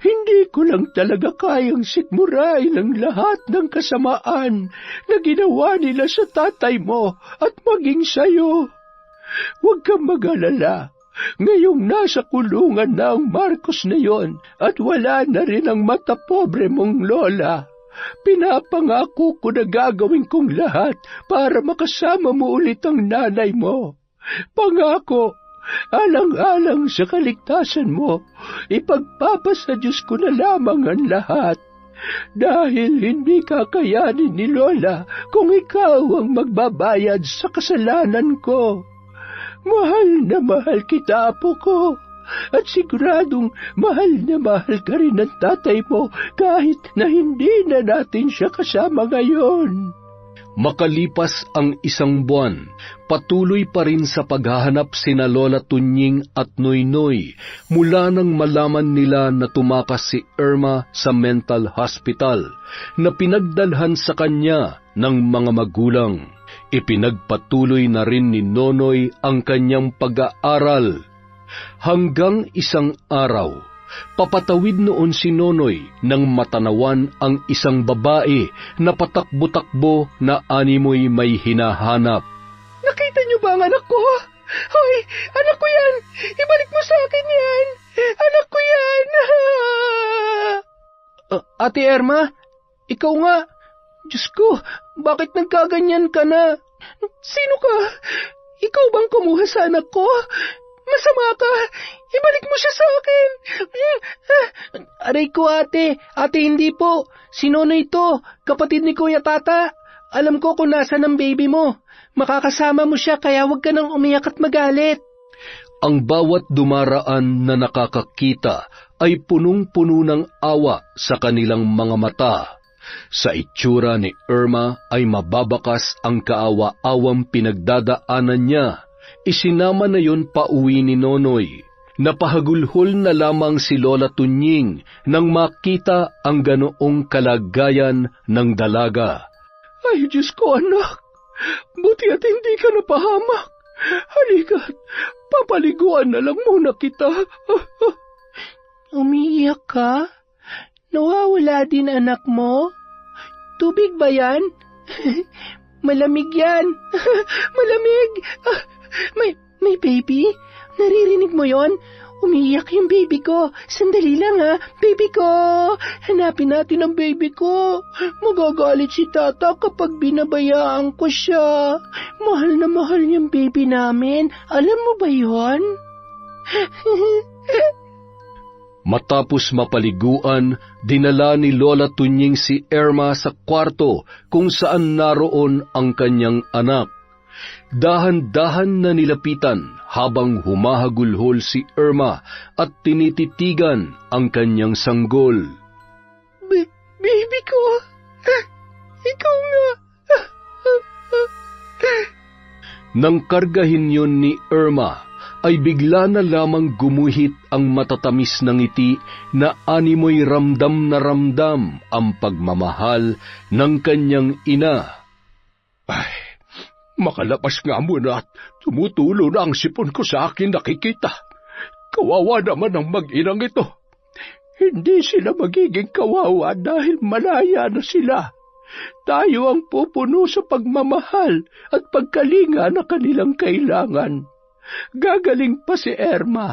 Hindi ko lang talaga kayang sikmurain ang lahat ng kasamaan na ginawa nila sa tatay mo at maging sayo. Huwag kang mag-alala. Ngayong nasa kulungan na ang Marcos na yon at wala na rin ang matapobre mong lola, pinapangako ko na gagawin kong lahat para makasama mo ulit ang nanay mo. Pangako, alang-alang sa kaligtasan mo, ipagpapasa Diyos ko na lamang ang lahat. Dahil hindi kakayanin ni Lola kung ikaw ang magbabayad sa kasalanan ko. Mahal na mahal kita, Apo ko, at siguradong mahal na mahal ka rin ng tatay mo kahit na hindi na natin siya kasama ngayon. Makalipas ang 1 buwan, patuloy pa rin sa paghahanap sina Lola Tunying at Noynoy mula nang malaman nila na tumakas si Irma sa mental hospital na pinagdalhan sa kanya ng mga magulang. Ipinagpatuloy na rin ni Nonoy ang kanyang pag-aaral. Hanggang isang araw, papatawid noon si Nonoy nang matanawan ang isang babae na patakbo-takbo na animoy may hinahanap. Nakita niyo ba ang anak ko? Hoy, anak ko yan! Ibalik mo sa akin yan! Anak ko yan! Ate Irma, ikaw nga. Diyos ko, bakit nagkaganyan ka na? Sino ka? Ikaw bang kumuha sa anak ko? Masama ka! Ibalik mo siya sa akin! Aray ko, ate. Ate, hindi po. Si Nonoy ito, kapatid ni Kuya Tata. Alam ko kung nasan ang baby mo. Makakasama mo siya, kaya huwag ka nang umiyak at magalit. Ang bawat dumaraan na nakakakita ay punong-puno ng awa sa kanilang mga mata. Sa itsura ni Irma ay mababakas ang kaawa-awang pinagdadaanan niya. Isinama na yon pauwi ni Nonoy. Napahagulhol na lamang si Lola Tunying nang makita ang ganoong kalagayan ng dalaga. Ay, Diyos ko, anak. Buti at hindi ka napahamak. Halika, papaliguan na lang muna kita. Umiiyak ka? Nawawala din anak mo? Tubig ba yan? Malamig yan. Malamig. May baby? Naririnig mo yon? Umiiyak yung baby ko. Sandali lang ha, baby ko. Hanapin natin ang baby ko. Magagalit si Tata kapag binabayaan ko siya. Mahal na mahal yung baby namin. Alam mo ba yon? Matapos mapaliguan, dinala ni Lola Tunying si Irma sa kwarto kung saan naroon ang kanyang anak. Dahan-dahan na nilapitan habang humahagulhol si Irma at tinititigan ang kanyang sanggol. Baby ko, ikaw nga. Nang kargahin yun ni Irma, ay bigla na lamang gumuhit ang matatamis na ngiti na animoy ramdam na ramdam ang pagmamahal ng kanyang ina. Ay, makalabas nga muna at tumutulo na ang sipon ko sa akin nakikita. Kawawa naman ang mag-inang ito. Hindi sila magiging kawawa dahil malaya na sila. Tayo ang pupuno sa pagmamahal at pagkalinga na kanilang kailangan. Gagaling pa si Irma.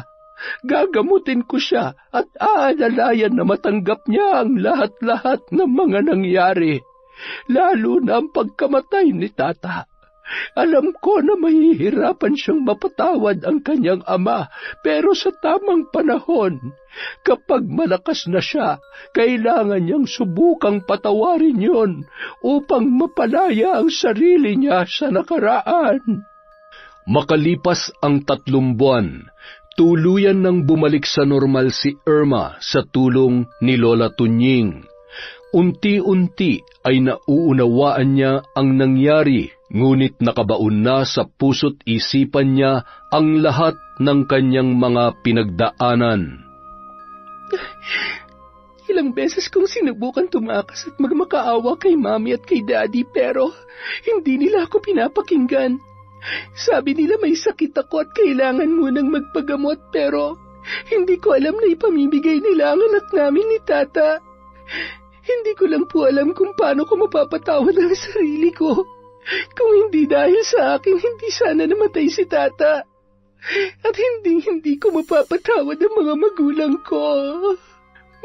Gagamutin ko siya at aalalayan na matanggap niya ang lahat-lahat ng mga nangyari, lalo na ang pagkamatay ni Tata. Alam ko na mahihirapan siyang mapatawad ang kanyang ama, pero sa tamang panahon, kapag malakas na siya, kailangan niyang subukang patawarin yon upang mapalaya ang sarili niya sa nakaraan. Makalipas ang 3 buwan, Tuluyan nang bumalik sa normal si Irma sa tulong ni Lola Tunying. Unti-unti ay nauunawaan niya ang nangyari, ngunit nakabaon na sa puso't isipan niya ang lahat ng kanyang mga pinagdaanan. Ilang beses kong sinubukan tumakas at magmakaawa kay Mami at kay Daddy pero hindi nila ako pinapakinggan. Sabi nila may sakit ako at kailangan munang magpagamot pero hindi ko alam na ipamimigay nila ang anak namin ni Tata. Hindi ko lang po alam kung paano ko mapapatawad ang sarili ko. Kung hindi dahil sa akin, hindi sana namatay si Tata. At hindi ko mapapatawad ang mga magulang ko.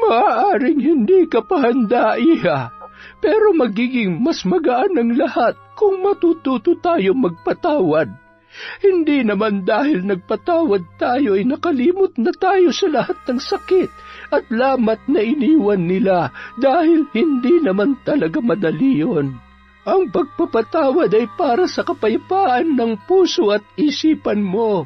Maaaring hindi ka pa handa, Iha, pero magiging mas magaan ang lahat kung matututo tayo magpatawad. Hindi naman dahil nagpatawad tayo ay nakalimot na tayo sa lahat ng sakit at lamat na iniwan nila dahil hindi naman talaga madali yun. Ang pagpapatawad ay para sa kapayapaan ng puso at isipan mo.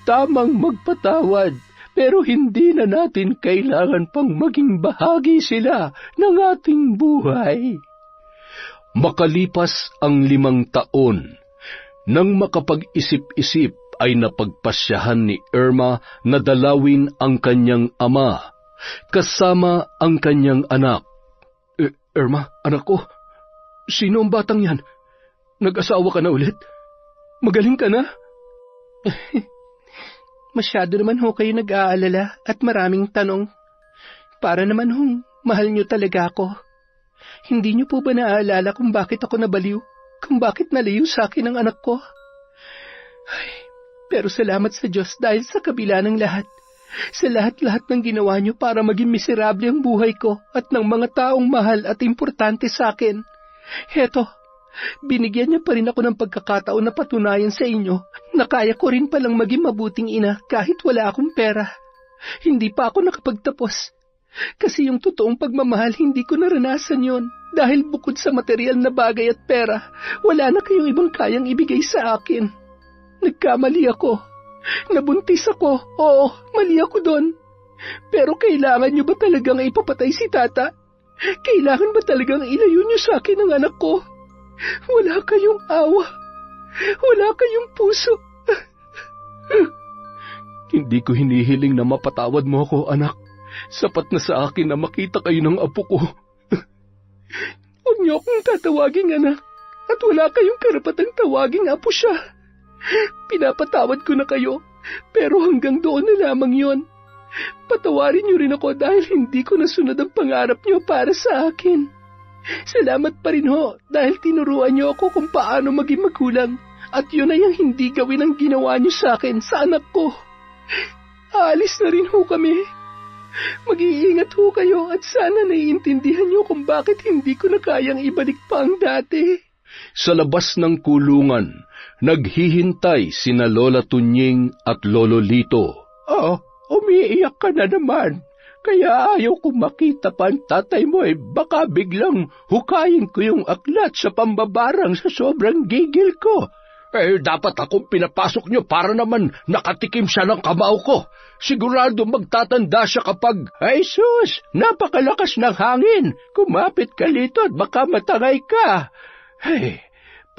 Tamang magpatawad, pero hindi na natin kailangan pang maging bahagi sila ng ating buhay. Makalipas ang 5 taon, nang makapag-isip-isip ay napagpasyahan ni Irma na dalawin ang kanyang ama, kasama ang kanyang anak. Irma, anak ko, sino ang batang yan? Nag-asawa ka na ulit? Magaling ka na? Masyado naman ho kayo nag-aalala at maraming tanong. Para naman mahal niyo talaga ako. Hindi niyo po ba naaalala kung bakit ako nabaliw? Kung bakit nalayo sa akin ang anak ko? Ay, pero salamat sa Diyos dahil sa kabila ng lahat. Sa lahat-lahat ng ginawa niyo para maging miserable ang buhay ko at ng mga taong mahal at importante sa akin. Heto, binigyan niya pa rin ako ng pagkakataon na patunayan sa inyo na kaya ko rin palang maging mabuting ina kahit wala akong pera. Hindi pa ako nakapagtapos. Kasi yung totoong pagmamahal hindi ko naranasan yon dahil bukod sa material na bagay at pera, wala na kayong ibang kayang ibigay sa akin. Nagkamali ako. Nabuntis ako. Oo, mali ako doon. Pero kailangan niyo ba talagang ipapatay si Tata? Kailangan ba talagang ilayo niyo sa akin ang anak ko? Wala kayong awa. Wala kayong puso. Hindi ko hinihiling na mapatawad mo ako, anak. Sapat na sa akin na makita kayo ng apo ko. Huwag niyo akong tatawaging anak at wala kayong karapatang tawaging apo siya. Pinapatawad ko na kayo, pero hanggang doon na lamang yon. Patawarin niyo rin ako dahil hindi ko nasunod ang pangarap niyo para sa akin. Salamat pa rin ho dahil tinuruan niyo ako kung paano maging magulang at yun ay ang hindi gawin ang ginawa niyo sa akin sa anak ko. Aalis na rin ho kami. Mag-iingat ho kayo at sana naiintindihan niyo kung bakit hindi ko na kayang ibalik pa ang dati. Sa labas ng kulungan, naghihintay sina Lola Tunying at Lolo Lito. Umiiyak ka na naman. Kaya ayaw kong makita pa ang tatay mo baka biglang hukayin ko yung aklat sa pambabarang sa sobrang gigil ko. Dapat akong pinapasok niyo para naman nakatikim siya ng kamao ko. Sigurado magtatanda siya kapag, ay sus, napakalakas ng hangin. Kumapit ka dito at baka matangay ka. Hey,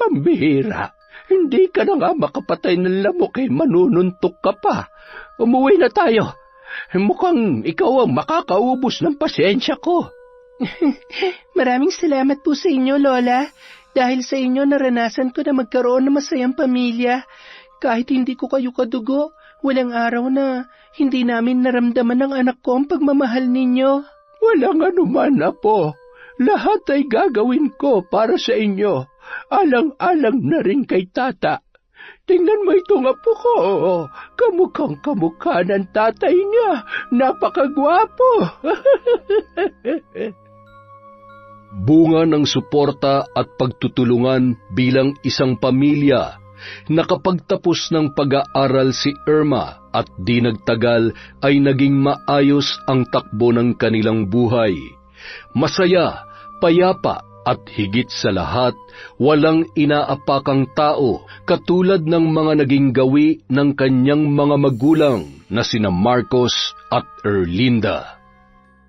pambihira. Hindi ka na nga makapatay ng lamok manununtok ka pa. Umuwi na tayo. Mukhang ikaw ang makakaubos ng pasensya ko. Maraming salamat po sa inyo, Lola. Dahil sa inyo naranasan ko na magkaroon ng masayang pamilya. Kahit hindi ko kayo kadugo, walang araw na hindi namin naramdaman ng anak ko ang pagmamahal ninyo. Walang anuman, Apo. Lahat ay gagawin ko para sa inyo. Alang-alang na rin kay Tata. Tingnan mo itong apo ko. Kamukhang kamukha ng tatay niya. Napakagwapo. Bunga ng suporta at pagtutulungan bilang isang pamilya, nakapagtapos ng pag-aaral si Irma at di nagtagal ay naging maayos ang takbo ng kanilang buhay. Masaya, payapa At higit sa lahat, walang inaapakang tao katulad ng mga naging gawi ng kanyang mga magulang na sina Marcos at Erlinda.